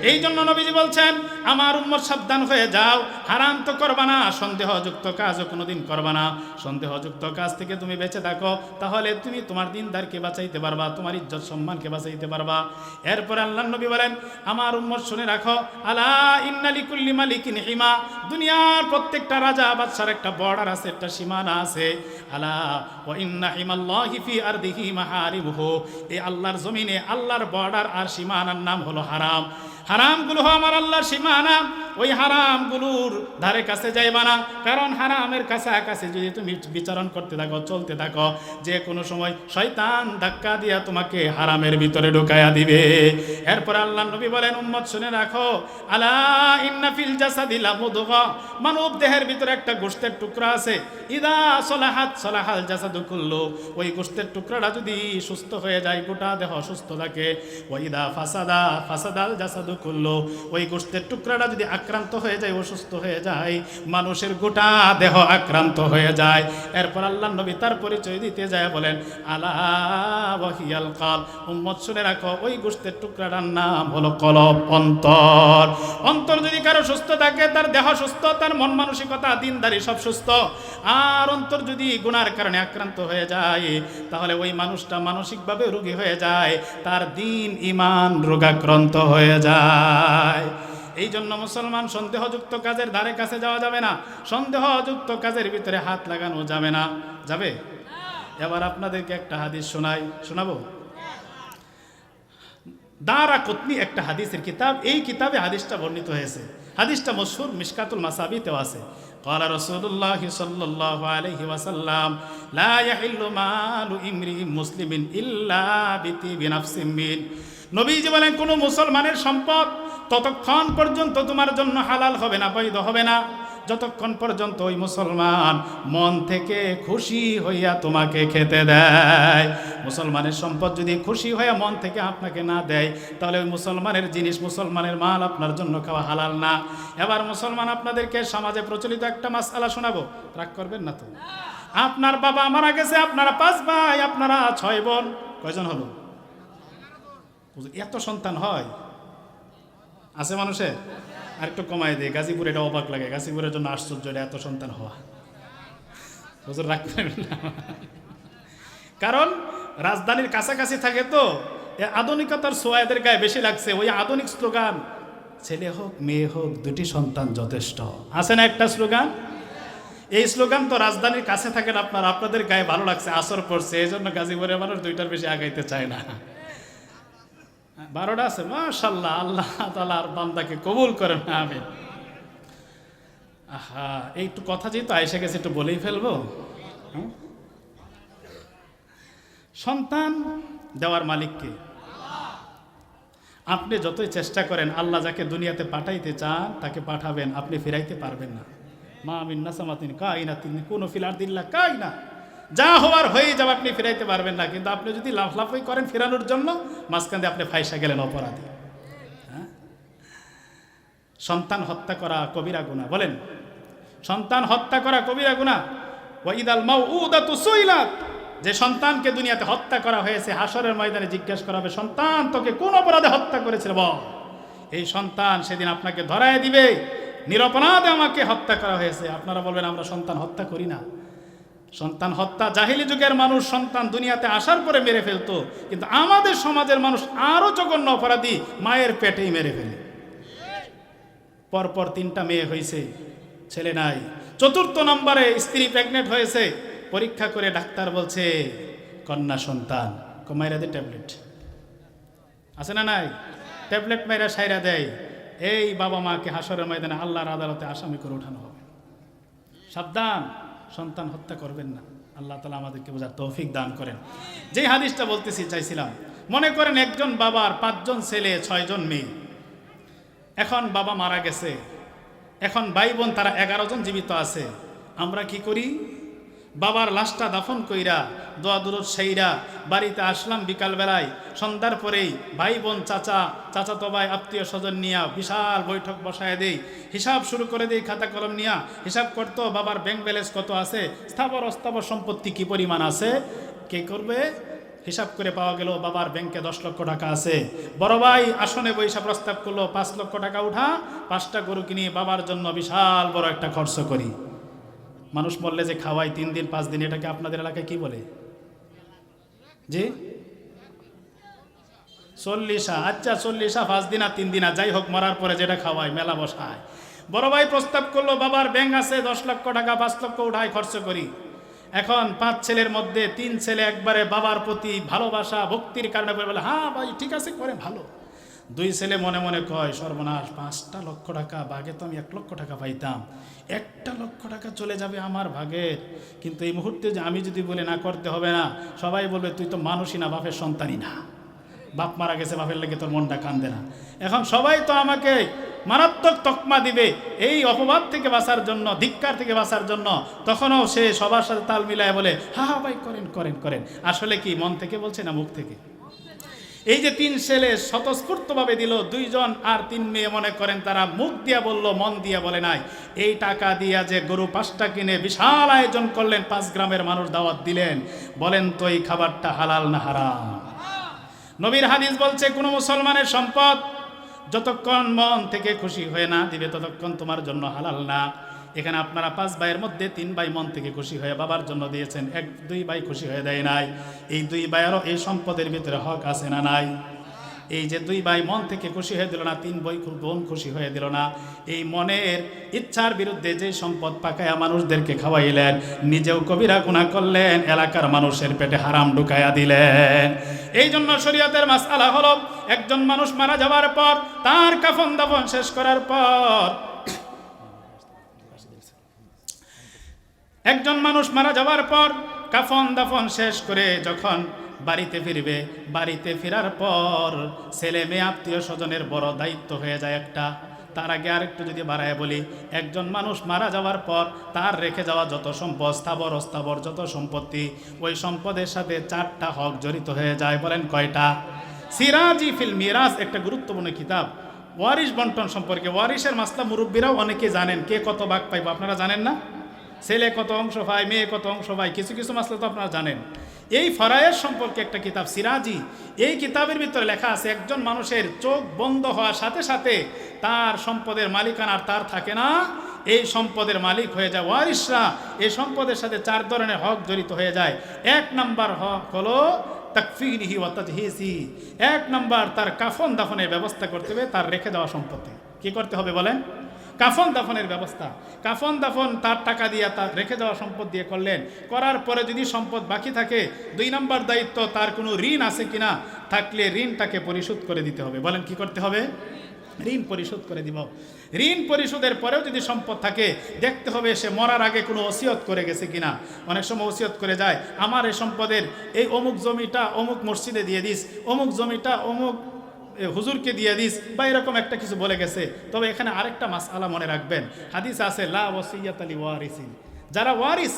এই জন্য নবীজি বলছেন আমার উম্মত সাবধান হয়ে যাও, হারাম তো করবা না, সন্দেহযুক্ত কাজও কোনোদিন করবা না। সন্দেহযুক্ত কাজ থেকে তুমি বেঁচে থাকো, তাহলে তুমি তোমার দিনদারকে বাঁচাইতে পারবা, তোমার ইজ্জত সম্মানকে বাঁচাইতে পারবা। এরপর আল্লাহর নবী বলেন আমার উম্মত শুনে রাখো, আলা ইন্না লিকুল্লি মালিকিন হিমা, দুনিয়ার প্রত্যেকটা রাজা বাদশার একটা বর্ডার আছে, একটা সীমানা আছে। আলা ওয়া ইন্না হিমাল্লাহি ফি আরদিহি মাহারিমুহু, এই আল্লাহর জমিনে আল্লাহর বর্ডার আর সীমানার নাম হলো হারাম। হারামগুলো আমার আল্লাহর সীমানা, ওই হারামগুলোর ধারে কাছে যাইবা না, কারণ হারামের কাছাকাছি যদি তুমি বিচারণ করতে থাকো, চলতে থাকো, যে কোনো সময় শয়তান ধাক্কা দিয়া তোমাকে হারামের ভিতরে ঢুকাইয়া দিবে। এরপর আল্লাহ নবী বলেন উম্মত শুনে রাখো, আলা ইন্না ফিল জাসাদি লামুদগা, মানব দেহের ভিতরে একটা গোশতের টুকরা আছে, ইদা সলাহাত সলাহাল জাসাদু কুল্লু, ওই গোশতের টুকরাটা যদি সুস্থ হয়ে যায় গোটা দেহ সুস্থ থাকে, ওয়া ইদা ফাসাদা ফাসাদাল জাসাদু কুল্লু, ওই গোশতের টুকরাটা যদি আক্রান্ত হয়ে যায়, অসুস্থ হয়ে যায়, মানুষের গোটা দেহ আক্রান্ত হয়ে যায়। এরপর আল্লাহ নবী তার পরিচয় দিতে যায় বলেন আলা ওয়াহিয়াল কাল, উম্মত শুনে রাখো ওই গোশতের টুকরাটার নাম হলো কলব, অন্তর। অন্তর যদি কারো সুস্থ থাকে, তার দেহ সুস্থ, তার মন মানসিকতা দিনদারি সব সুস্থ। আর অন্তর যদি গুনার কারণে আক্রান্ত হয়ে যায়, তাহলে ওই মানুষটা মানসিকভাবে রোগী হয়ে যায়, তার দিন ঈমান রোগাক্রান্ত হয়ে যায়। এই জন্য মুসলমান সন্দেহযুক্ত কাজের ধারে কাছে যাওয়া যাবে না, সন্দেহযুক্ত কাজের ভিতরে হাত লাগানো যাবে না। যাবে? এবার আপনাদেরকে একটা হাদিস শোনাবো। দারাকুতনি একটা হাদিসের কিতাব, এই কিতাবে হাদিসটা বর্ণিত হয়েছে। হাদিসটা মশহুর মিশকাতুল মাসাবিতেও আছে। قال رسول الله صلى الله عليه وسلم لا يحل مال امرئ مسلم الا بطيب نفس منه। নবীজি বলেন কোন মুসলমানের সম্পদ ততক্ষণ পর্যন্ত তোমার জন্য হালাল হবে না, বৈধ হবে না, যতক্ষণ পর্যন্ত ওই মুসলমান মন থেকে খুশি হইয়া তোমাকে খেতে দেয়। মুসলমানের সম্পদ যদি খুশি হইয়া মন থেকে আপনাকে না দেয়, তাহলে ওই মুসলমানের জিনিস, মুসলমানের মাল আপনার জন্য খাওয়া হালাল না। এবার মুসলমান আপনাদেরকে সমাজে প্রচলিত একটা মাসআলা শোনাবো, রাগ করবেন না তো? আপনার বাবা মারা গেছে, আপনারা 5 ভাই, আপনারা 6 বোন, কয়জন হলো? এত সন্তান হয় আছে মানুষের? আর একটু কমাই দেয়, গাজীপুরে এটা অবাক লাগে, গাজীপুরের জন্য আশ্চর্য এটা এত সন্তান হওয়া। হুজুর রাগ করবেন না, কারণ রাজধানীর কাছাকাছি থাকে তো আধুনিকতার ছোঁয়া এদের গায়ে বেশি লাগছে। ওই আধুনিক স্লোগান, ছেলে হোক মেয়ে হোক 2টি সন্তান যথেষ্ট, আছে না একটা স্লোগান? এই স্লোগান তো রাজধানীর কাছে থাকেন আপনারা, আপনাদের গায়ে ভালো লাগছে, আসর পড়ছে, এই জন্য গাজীপুরের মানুষ 2টার বেশি আগাইতে চায় না। 12টা আছে, মাশাআল্লাহ, আল্লাহ তাআলা আর বান্দাকে কবুল করেন, আমিন। আহা, এই একটু কথা যেহেতু আয়েশা গেছে একটু বলেই ফেলবো। সন্তান দেওয়ার মালিক কে? আপনি যতই চেষ্টা করেন, আল্লাহ যাকে দুনিয়াতে পাঠাইতে চান তাকে পাঠাবেন, আপনি ফিরাইতে পারবেন না। মা মিন নাসামাতিন কাইনাতিন কুনু ফিল আরদিল্লাহ কাইনা, যা হওয়ার হয়ে যাবে, আপনি ফিরাইতে পারবেন না। কিন্তু আপনি যদি লাফলাফই করেন ফেরানোর জন্য, মাঝখানে আপনি ফাইসা গেলেন অপরাধী। সন্তান হত্যা করা কবিরা গুনাহ, বলেন সন্তান হত্যা করা কবিরা গুনাহ। ওয়া ইদাল মাউউদাতু সুইলাত, যে সন্তানকে দুনিয়াতে হত্যা করা হয়েছে, হাসরের ময়দানে জিজ্ঞাসা করা হবে, সন্তান তোকে কোন অপরাধে হত্যা করেছিল বল। এই সন্তান সেদিন আপনাকে ধরায় দিবে, নিরপরাধে আমাকে হত্যা করা হয়েছে। আপনারা বলবেন আমরা সন্তান হত্যা করি না। সন্তান হত্যা জাহিলি যুগের মানুষ সন্তান দুনিয়াতে আসার পরে মেরে ফেলতো, কিন্তু আমাদের সমাজের মানুষ আরো জঘন্য অপরাধী, মায়ের পেটেই মেরে ফেলে। পরপর 3টা মেয়ে হয়েছে, ছেলে নাই। 4র্থ নম্বরে স্ত্রী প্রেগনেন্ট হয়েছে, পরীক্ষা করে ডাক্তার বলছে কন্যা সন্তান, মাইরা দে ট্যাবলেট, আছে না নাই? ট্যাবলেট মাইরা সাইরা দেয়। এই বাবা মাকে হাসরের ময়দানে আল্লাহর আদালতে আসামি করে ওঠানো হবে। সাবধান, সন্তান হত্যা করবেন না। আল্লাহ তাআলা আমাদেরকে বোঝার তৌফিক দান করেন। যেই হাদিসটা বলতেছি চাইছিলাম, মনে করেন একজন বাবার 5 জন ছেলে 6 জন মেয়ে। এখন বাবা মারা গেছে, এখন ভাই বোন তারা 11 জন জীবিত আছে। আমরা কি করি? বাবার লাশটা দাফন কইরা দোয়া দুরুদ সেইরা বাড়িতে আসলাম বিকালবেলায়, সন্ধ্যার পরেই ভাই বোন চাচাতো ভাই আত্মীয় স্বজন নিয়ে বিশাল বৈঠক বসায় দেই, হিসাব শুরু করে দেই, খাতা কলম নিয়ে হিসাব করতো বাবার ব্যাংক ব্যালেন্স কত আছে, স্থাবর অস্থাবর সম্পত্তি কি পরিমাণ আছে। কে করবে? হিসাব করে পাওয়া গেল বাবার ব্যাংকে 10 লক্ষ টাকা আছে। বড় ভাই আসনে বৈশা প্রস্তাব করলো 5 লক্ষ টাকা উঠা, 5টা গরু কিনে বাবার জন্য বিশাল বড় একটা খরচ করি। মানুষ বললে যে খাওয়াই 3 দিন 5 দিন, এটাকে আপনাদের এলাকায় কি বলে? জি 40। আচ্ছা 40 5 দিন আর 3 দিন, যাই হোক, মরার পরে যেটা খাওয়াই মেলা বসায়। বড় ভাই প্রস্তাব করলো বাবার ব্যাংক আছে 10 লক্ষ টাকা, 5 লক্ষ উঠাই খরচ করি। এখন 5 ছেলের মধ্যে 3 ছেলে একবারে বাবার প্রতি ভালোবাসা ভক্তির কারণে বলে হ্যাঁ ভাই ঠিক আছে করে ভালো। 2 ছেলে মনে মনে কয় সর্বনাশ, 5টা লক্ষ টাকা, ভাগে তো আমি 1 লক্ষ টাকা পাইতাম, 1টা লক্ষ টাকা চলে যাবে আমার ভাগের। কিন্তু এই মুহূর্তে যে আমি যদি বলে না করতে হবে না, সবাই বলবে তুই তো মানুষই না, বাপের সন্তানই না, বাপ মারা গেছে, বাপের লেগে তোর মনটা কান্দে না। এখন সবাই তো আমাকে মারাত্মক তকমা দিবে। এই অপবাদ থেকে বাঁচার জন্য, ধিক্কার থেকে বাঁচার জন্য তখনও সে সবার সাথে তাল মিলায় বলে হা হা ভাই করেন করেন করেন। আসলে কি মন থেকে বলছে না মুখ থেকে? এই যে 3 ছেলে স্বতঃস্ফূর্তভাবে দিল, 2 জন আর 3 মেয়ে মনে করেন তারা মুখ দিয়া বলল, মন দিয়া বলে নাই। এই টাকা দিয়া যে গরু 5টা কিনে বিশাল আয়োজন করলেন, 5 গ্রামের মানুষ দাওয়াত দিলেন, বলেন তো এই খাবারটা হালাল না হারাম? নবীর হাদিস বলছে কোন মুসলমানের সম্পদ যতক্ষণ মন থেকে খুশি হয়ে না দিবে ততক্ষণ তোমার জন্য হালাল না। এখানে আপনারা 5 ভাইয়ের মধ্যে 3 ভাই মন থেকে খুশি হয়ে বাবার জন্য দিয়েছেন, 2 ভাই খুশি হয়ে দেয় নাই। এই 2 ভাইয়েরও এই সম্পদের ভিতরে হক আছে না নাই? এই যে 2 ভাই মন থেকে খুশি হয়ে দিল না, 3 বোন খুশি হয়ে দিল না, এই মনের ইচ্ছার বিরুদ্ধে যে সম্পদ পাকায়া মানুষদেরকে খাওয়াইলেন, নিজেও কবিরা গুনাহ করলেন, এলাকার মানুষের পেটে হারাম ঢুকাইয়া দিলেন। এই জন্য শরীয়তের মাসআলা হলো একজন মানুষ মারা যাওয়ার পর তার কাফন দাফন শেষ করার পর একজন মানুষ মারা যাওয়ার পর কাফন দাফন শেষ করে যখন বাড়িতে ফিরবে, বাড়িতে ফেরার পর ছেলে মেয়ে আত্মীয় স্বজনের বড় দায়িত্ব হয়ে যায় একটা। তার আগে আরেকটু যদি বাড়ায় বলি, একজন মানুষ মারা যাওয়ার পর তার রেখে যাওয়া যত সম্পদ, স্থাবর অস্থাবর যত সম্পত্তি, ওই সম্পদের সাথে 4টা হক জড়িত হয়ে যায়। বলেন কয়টা? সিরাজি ফিল মিরাজ একটা গুরুত্বপূর্ণ কিতাব ওয়ারিশ বন্টন সম্পর্কে। ওয়ারিশের মাসলা মুরব্বীরাও অনেকে জানেন, কে কত ভাগ পাইব আপনারা জানেন না? ছেলে কত অংশ পায়, মেয়ে কত অংশ পায়, কিছু কিছু মাসলা তো আপনারা জানেন। এই ফরায়েজ সম্পর্কে একটা কিতাব সিরাজি, এই কিতাবের ভিতরে লেখা আছে একজন মানুষের চোখ বন্ধ হওয়ার সাথে সাথে তার সম্পদের মালিকানা আর তার থাকে না, এই সম্পদের মালিক হয়ে যায় ওয়ারিশরা। এই সম্পদের সাথে 4 ধরনের হক জড়িত হয়ে যায়। 1 নাম্বার হক হলো তাকফিরিহি ওয়া তাজহিজি। 1 নাম্বার তার কাফন দাফনের ব্যবস্থা করতে হবে, তার রেখে দেওয়া সম্পত্তি কি করতে হবে বলেন? কাফন দাফনের ব্যবস্থা। কাফন দাফন তার টাকা দিয়ে, তার রেখে দেওয়া সম্পদ দিয়ে করলেন। করার পরে যদি সম্পদ বাকি থাকে, 2 নাম্বার দায়িত্ব তার কোনো ঋণ আছে কিনা, থাকলে ঋণটাকে পরিশোধ করে দিতে হবে। বলেন কি করতে হবে? ঋণ পরিশোধ করে দিব। ঋণ পরিশোধের পরেও যদি সম্পদ থাকে, দেখতে হবে সে মরার আগে কোনো ওসিয়ত করে গেছে কিনা। অনেক সময় ওসিয়ত করে যায়, আমার এই সম্পদের এই অমুক জমিটা অমুক মসজিদে দিয়ে দিস, অমুক জমিটা অমুক হুজুরকে দিয়ে দিস, বা এরকম একটা কিছু বলে গেছে। তবে এখানে আরেকটা মাসআলা মনে রাখবেন, হাদিস আছে লা ওয়াসিয়াতা লিওয়ারিসিন। যারা ওয়ারিস,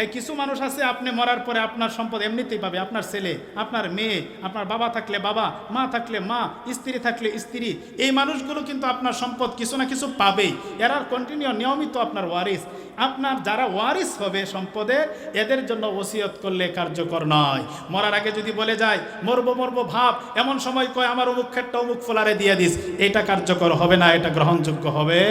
এই কিছু মানুষ আছে আপনি মরার পরে আপনার সম্পদ এমনিতেই পাবে, আপনার ছেলে, আপনার মেয়ে, আপনার বাবা থাকলে বাবা, মা থাকলে মা, স্ত্রী থাকলে স্ত্রী, এই মানুষগুলো কিন্তু আপনার সম্পদ কিছু না কিছু পাবেই। এরা কন্টিনিউ নিয়মিত আপনার ওয়ারিস। আপনার যারা ওয়ারিস হবে সম্পদের, এদের জন্য ওসিয়ত করলে কার্যকর নয়। মরার আগে যদি বলে যায় মরবো মরবো ভাব, এমন সময় কয় আমার অমুক ক্ষেতটা অমুক ফলারে দিয়ে দিস, এটা কার্যকর হবে না, এটা গ্রহণযোগ্য হবে।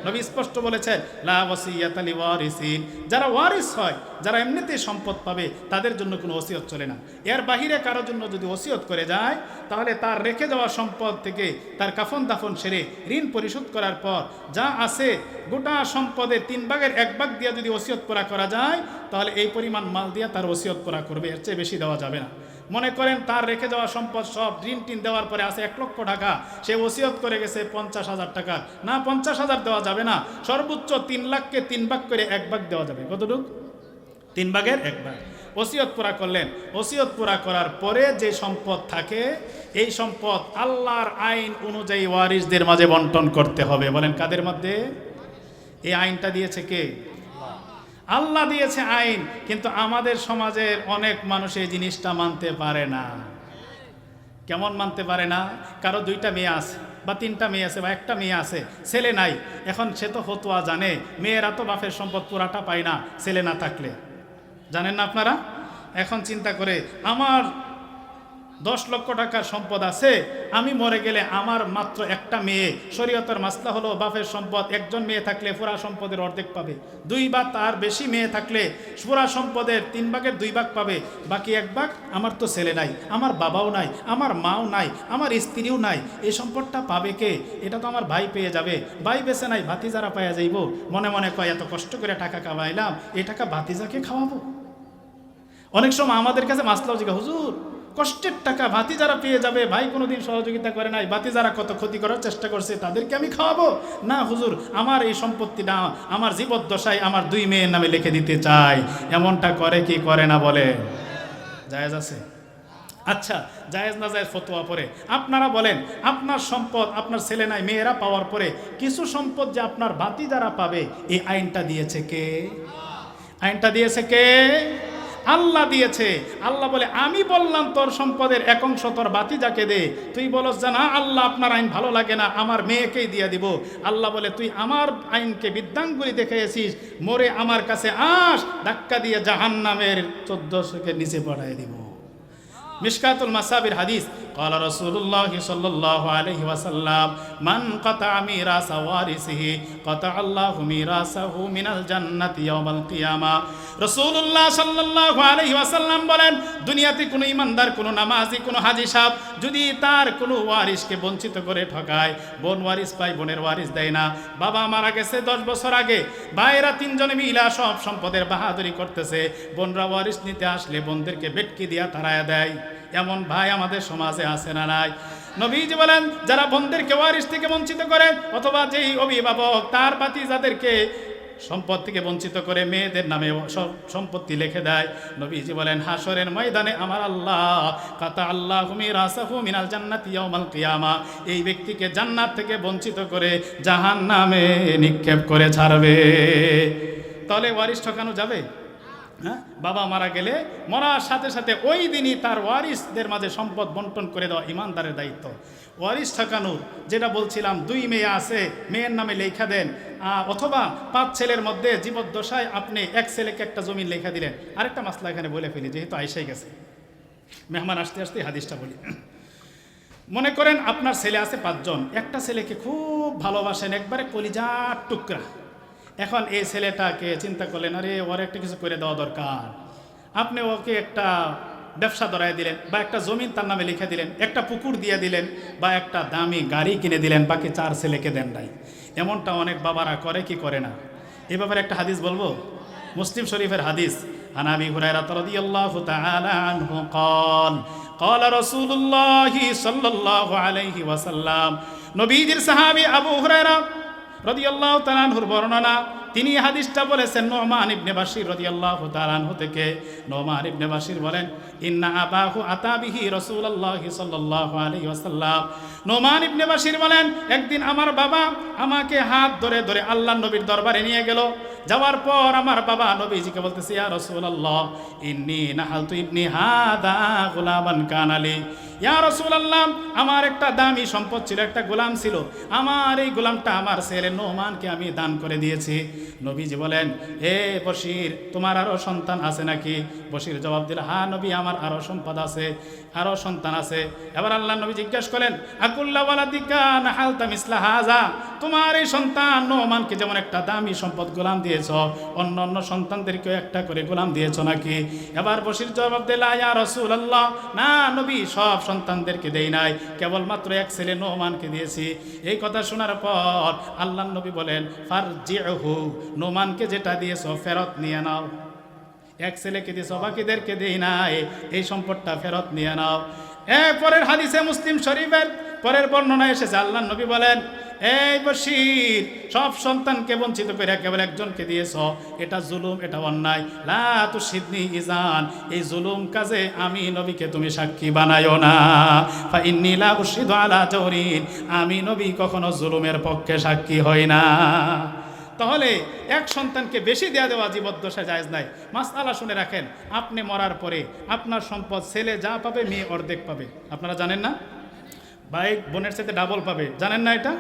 নবী স্পষ্ট বলেছেন লা ওয়াসিয়াতা লিওয়ারিসিন। যারা ওয়ারিস হয়, যারা এমনিতেই সম্পদ পাবে, তাদের জন্য কোনো ওসিয়ত চলে না। এর বাহিরে কারোর জন্য যদি ওসিয়ত করে যায়, তাহলে তার রেখে যাওয়া সম্পদ থেকে তার কাফন দাফন সেরে ঋণ পরিশোধ করার পর যা আছে গোটা সম্পদের 3 ভাগের 1 ভাগ দিয়ে যদি ওসিয়ত করা যায়, তাহলে এই পরিমাণ মাল দিয়ে তার ওসিয়ত করবে, এর চেয়ে বেশি দেওয়া যাবে না। মনে করেন তার রেখে যাওয়া সম্পদ সব ঋণ টিন দেওয়ার পরে আছে 1 লক্ষ টাকা, সে ওসিয়ত করে গেছে 50,000 টাকা, না 50,000 দেওয়া যাবে না, সর্বোচ্চ 3 লাখকে 3 ভাগ করে 1 ভাগ দেওয়া যাবে। কতটুকু? 3 ভাগের 1 ভাগ। ওসিয়ত পুরা করলেন। ওসিয়ত পুরা করার পরে যে সম্পদ থাকে, এই সম্পদ আল্লাহর আইন অনুযায়ী ওয়ারিসদের মাঝে বন্টন করতে হবে। বলেন কাদের মধ্যে? এই আইনটা দিয়েছে কে? আল্লাহ দিয়েছে আইন। কিন্তু আমাদের সমাজের অনেক মানুষ এই জিনিসটা মানতে পারে না। কেমন মানতে পারে না? কারো 2টা মেয়ে আছে, বা 3টা মেয়ে আছে, বা 1টা মেয়ে আছে, ছেলে নাই। এখন সে তো ফতোয়া জানে, মেয়েরা তো বাপের সম্পদ পুরাটা পায় না ছেলে না থাকলে, জানেন না আপনারা? এখন চিন্তা করে আমার 10 লক্ষ টাকার সম্পদ আছে, আমি মরে গেলে আমার মাত্র 1টা মেয়ে, শরীয়তের মাসলা হলো বাপের সম্পদ 1জন মেয়ে থাকলে পুরা সম্পদের অর্ধেক পাবে, 2 বা তার বেশি মেয়ে থাকলে পুরা সম্পদের 3 ভাগের 2 ভাগ পাবে, বাকি 1 ভাগ আমার তো ছেলে নাই, আমার বাবাও নাই, আমার মাও নাই, আমার স্ত্রীও নাই, এই সম্পদটা পাবে কে? এটা তো আমার ভাই পেয়ে যাবে, ভাই বেঁচে নাই, ভাতিজারা পাইয়া যাইব। মনে মনে কয় এত কষ্ট করে টাকা কামাইলাম, এই টাকা ভাতিজাকে খাওয়াবো। অনেক সময় আমাদের কাছে মাসলাও জিজ্ঞাসা, হুজুর কষ্টের টাকা ভাতিজারা পেয়ে যাবে, ভাই কোনোদিন সহযোগিতা করে নাই, ভাতিজারা কত ক্ষতি করার চেষ্টা করছে, তাদেরকে আমি খাওয়াবো না? হুজুর আমার এই সম্পত্তিটা আমার জীবদ্দশায় আমার 2 মেয়ের নামে লিখে দিতে চাই। এমনটা করে কি করে না বলে? জায়েজ আছে? আচ্ছা, জায়েজ না জায়েজ ফতোয়া পরে আপনারা বলেন, আপনার সম্পদ আপনার ছেলে নাই, মেয়েরা পাওয়ার পরে কিছু সম্পদ যে আপনার ভাতিজারা পাবে, এই আইনটা দিয়েছে কে? আইনটা দিয়েছে কে? আল্লাহ দিয়েছে। আল্লাহ বলে আমি বললাম তোর সম্পদের 1 অংশ তোর ভাতিজাকে দে, তুই বলস যে না আল্লাহ আপনার আইন ভালো লাগে না, আমার মেয়েকেই দিয়ে দিব। আল্লাহ বলে তুই আমার আইনকে বিদ্যাঙ্গুলি দেখেছিস, মরে আমার কাছে আস, ধাক্কা দিয়ে জাহান্নামের 1400কে নিচে পড়ায় দিব। মিশকাতুল মাসাবির হাদিস, ক্বালা রাসূলুল্লাহ সাল্লাল্লাহু আলাইহি ওয়াসাল্লাম মান কাতা মিরাসা ওয়ারিসিহি কাতা আল্লাহু মিরাসাহু মিনাল জান্নাতি ইয়াওমাল কিয়ামা। রাসূলুল্লাহ সাল্লাল্লাহু আলাইহি ওয়াসাল্লাম বলেন, দুনিয়াতে কোনো ইমানদার, কোনো নামাজি, কোনো হাজী সাহেব যদি তার কোনো ওয়ারিসকে বঞ্চিত করে ঠকায়, বোন ওয়ারিস পায়, বোনের ওয়ারিস দেয় না, বাবা মারা গেছে 10 বছর আগে, ভাইয়েরা 3 জনে মিলা সব সম্পদের বাহাদুরি করতেছে, বোনরা ওয়ারিস নিতে আসলে বোনদেরকে বেটকি দিয়া তাড়ায়া দেয়, এমন ভাই আমাদের সমাজে আছে না নাই? নবীজি বলেন, যারা বোনদেরকে ওয়ারিস থেকে বঞ্চিত করে, অথবা যেই অভিভাবক তার বাতি যাদেরকে সম্পদ থেকে বঞ্চিত করে মেয়েদের নামে সম্পত্তি লিখে দেয়, নবীজি বলেন হাসরের ময়দানে আমার আল্লাহ কাতা আল্লাহু মিরাসাহু মিনাল জান্নাতি ইয়াউমাল কিয়ামা, এই ব্যক্তিকে জান্নাত থেকে বঞ্চিত করে জাহান্নামে নিক্ষেপ করে ছাড়বে। তাহলে ওয়ারিস ঠকানো যাবে? হ্যাঁ, বাবা মারা গেলে মরার সাথে সাথে ওই দিনই তার ওয়ারিসদের মাঝে সম্পদ বন্টন করে দেওয়া ইমানদারের দায়িত্ব। ওয়ারিস ঠকানোর যেটা বলছিলাম, 2 মেয়ে আছে, মেয়ের নামে লেখা দেন, অথবা 5 ছেলের মধ্যে জীবদ্দশায় আপনি 1 ছেলেকে একটা জমি লেখা দিলেন। আরেকটা মাসলা এখানে বলে ফেলি, যেহেতু আইসাই গেছে, মেহমান আসতে আসতে হাদিসটা বলি। মনে করেন আপনার ছেলে আছে 5 জন, একটা ছেলেকে খুব ভালোবাসেন, একবারে কলিজার টুকরা। এখন এই ছেলেটাকে চিন্তা করলেন, আরে ওর একটা কিছু করে দেওয়া দরকার। আপনি ওকে একটা ব্যবসা ধরাই দিলেন, বা একটা জমিন তার নামে লিখে দিলেন, একটা পুকুর দিয়ে দিলেন, বা একটা দামি গাড়ি কিনে দিলেন, বাকি 4 ছেলেকে দেন নাই। এমনটা অনেক বাবারা করে কি করে না? এ ব্যাপারে একটা হাদিস বলবো, মুসলিম শরীফের হাদিস। আন আবি হুরায়রা রাদিয়াল্লাহু তাআলা আনহু قال قال رسول الله صلى الله عليه وسلم, নবীজির সাহাবী আবু হুরায়রা রাদিয়াল্লাহু তাআলা আনহুর বর্ণনা, তিনি হাদিসটা বলেছেন নোমান ইবনে বাশির রাদিয়াল্লাহু তাআলা আনহু থেকে। নোমান ইবনে বাশির বলেন, ইন্না আবাহু আতা বিহি রাসূলুল্লাহি সাল্লাল্লাহু আলাইহি ওয়াসাল্লাম। নোমান ইবনে বাশির বলেন, একদিন আমার বাবা আমাকে হাত ধরে ধরে আল্লাহর নবীর দরবারে নিয়ে গেল। যাওয়ার পর আমার বাবা নবীজিকে বলতেছে, ইয়া রাসূলুল্লাহ ইন্নী নাহালতু ইবনি হাদা গুলামান কানালি। ইয়া রাসূলুল্লাহ, আমার একটা দামি সম্পদ ছিল, একটা গোলাম ছিল, আমার এই গোলামটা আমার ছেলে নোমানকে আমি দান করে দিয়েছি। নবীজি বলেন, হে বশির, তোমার আরো সন্তান আছে নাকি? বশির জবাব দিল, হ্যাঁ নবী, আমার আরো সম্পদ আছে, আরো সন্তান আছে। এবার আল্লাহ নবী জিজ্ঞাসা করলেন, আকুল্লা ওয়ালাদিকা নাহালতা মিসলা হাযা, তোমার এই সন্তান নোমানকে যেমন একটা দামি সম্পদ গোলাম দিয়েছ, অন্য অন্য সন্তানদেরকেও একটা করে গোলাম দিয়েছ নাকি? এবার বশির জবাব দিল, ইয়া রাসূলুল্লাহ, না নবী, সব সন্তানদেরকে দেই নাই, কেবলমাত্র 1 ছেলে নোমানকে দিয়েছি। এই কথা শোনার পর আল্লাহ নবী বলেন, ফারজিউহু, নোমানকে যেটা দিয়েছ ফেরত নিয়ে নাও। 1 ছেলেকে দিয়েছ, বাকিদেরকে দেই নাই, এই সম্পদটা ফেরত নিয়ে নাও। পরের হাদিসে মুসলিম শরীফের পরের বর্ণনা এসেছে, আল্লাহ নবী বলেন, এই বশির, সব সন্তানকে বঞ্চিত করে কেবল একজনকে দিয়েছ, এটা জুলুম, এটা অন্যায়। লা তুশিদনি ইজান, এই জুলুম কাজে আমি নবীকে তুমি সাক্ষী বানায়ো না। ফা ইন্নী লা উশহিদু আলা জাওরিন, আমি নবী কখনো জুলুমের পক্ষে সাক্ষী হই না। তাহলে 1 সন্তানকে বেশি দেওয়া জীবদ্দশায় জায়েজ নাই। মাসআলা শুনে রাখেন, আপনি মরার পরে আপনার সম্পদ ছেলে যা পাবে মেয়ে অর্ধেক পাবে। আপনারা জানেন না? ভাই বোনের সাথে ডাবল পাবে, জানেন না এটা?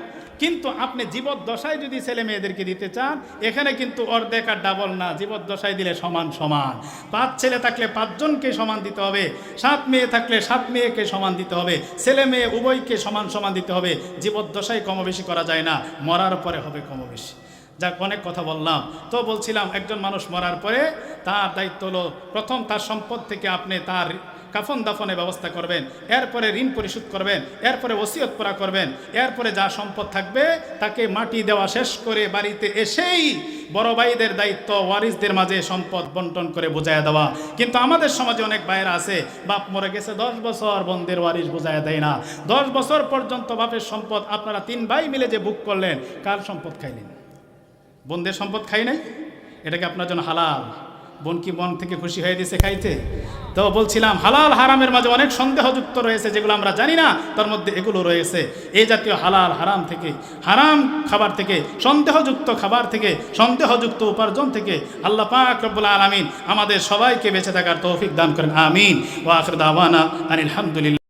কিন্তু আপনি জীবদ্দশায় যদি ছেলে মেয়েদেরকে দিতে চান, এখানে কিন্তু অর্ধেক আর ডাবল না, জীবদ্দশায় দিলে সমান সমান। 5 ছেলে থাকলে 5 জনকে সমান দিতে হবে, 7 মেয়ে থাকলে 7 মেয়েকে সমান দিতে হবে, ছেলে মেয়ে উভয়কে সমান সমান দিতে হবে। জীবদ্দশায় কম বেশি করা যায় না, মরার পরে হবে কম বেশি। যাক, অনেক কথা বললাম। তো বলছিলাম, একজন মানুষ মরার পরে তার দায়িত্ব হলো, প্রথম তার সম্পদ থেকে আপনি তার কাফন দাফনের ব্যবস্থা করবেন, এরপরে ঋণ পরিশোধ করবেন, এরপরে ওসিয়ত করা করবেন, এরপরে যা সম্পদ থাকবে তাকে মাটি দেওয়া শেষ করে বাড়িতে এসেই বড় ভাইদের দায়িত্ব ওয়ারিসদের মাঝে সম্পদ বন্টন করে বুঝাইয়া দেওয়া। কিন্তু আমাদের সমাজে অনেক ভাইয়েরা আছে, বাপ মরে গেছে 10 বছর, বোনদের ওয়ারিস বুঝাইয়া দেয় না। 10 বছর পর্যন্ত বাপের সম্পদ আপনারা 3 ভাই মিলে যে বুক করলেন, কার সম্পদ খাইলেন? বোনদের সম্পদ খাই নাই? এটাকে আপনার জন্য হালাল? বোন কি মন থেকে খুশি হয়ে দিয়েছে খাইতে? তো বলছিলাম, হালাল হারামের মাঝে অনেক সন্দেহযুক্ত রয়েছে, যেগুলো আমরা জানি না, তার মধ্যে এগুলো রয়েছে। এই জাতীয় হালাল হারাম থেকে, হারাম খাবার থেকে, সন্দেহযুক্ত খাবার থেকে, সন্দেহযুক্ত উপার্জন থেকে আল্লাহ পাক রব্বুল আলামিন আমাদের সবাইকে বেঁচে থাকার তৌফিক দান করেন। আমিন। ওয়া আখির দাওয়ানা আনিল হামদুলিল্লাহ।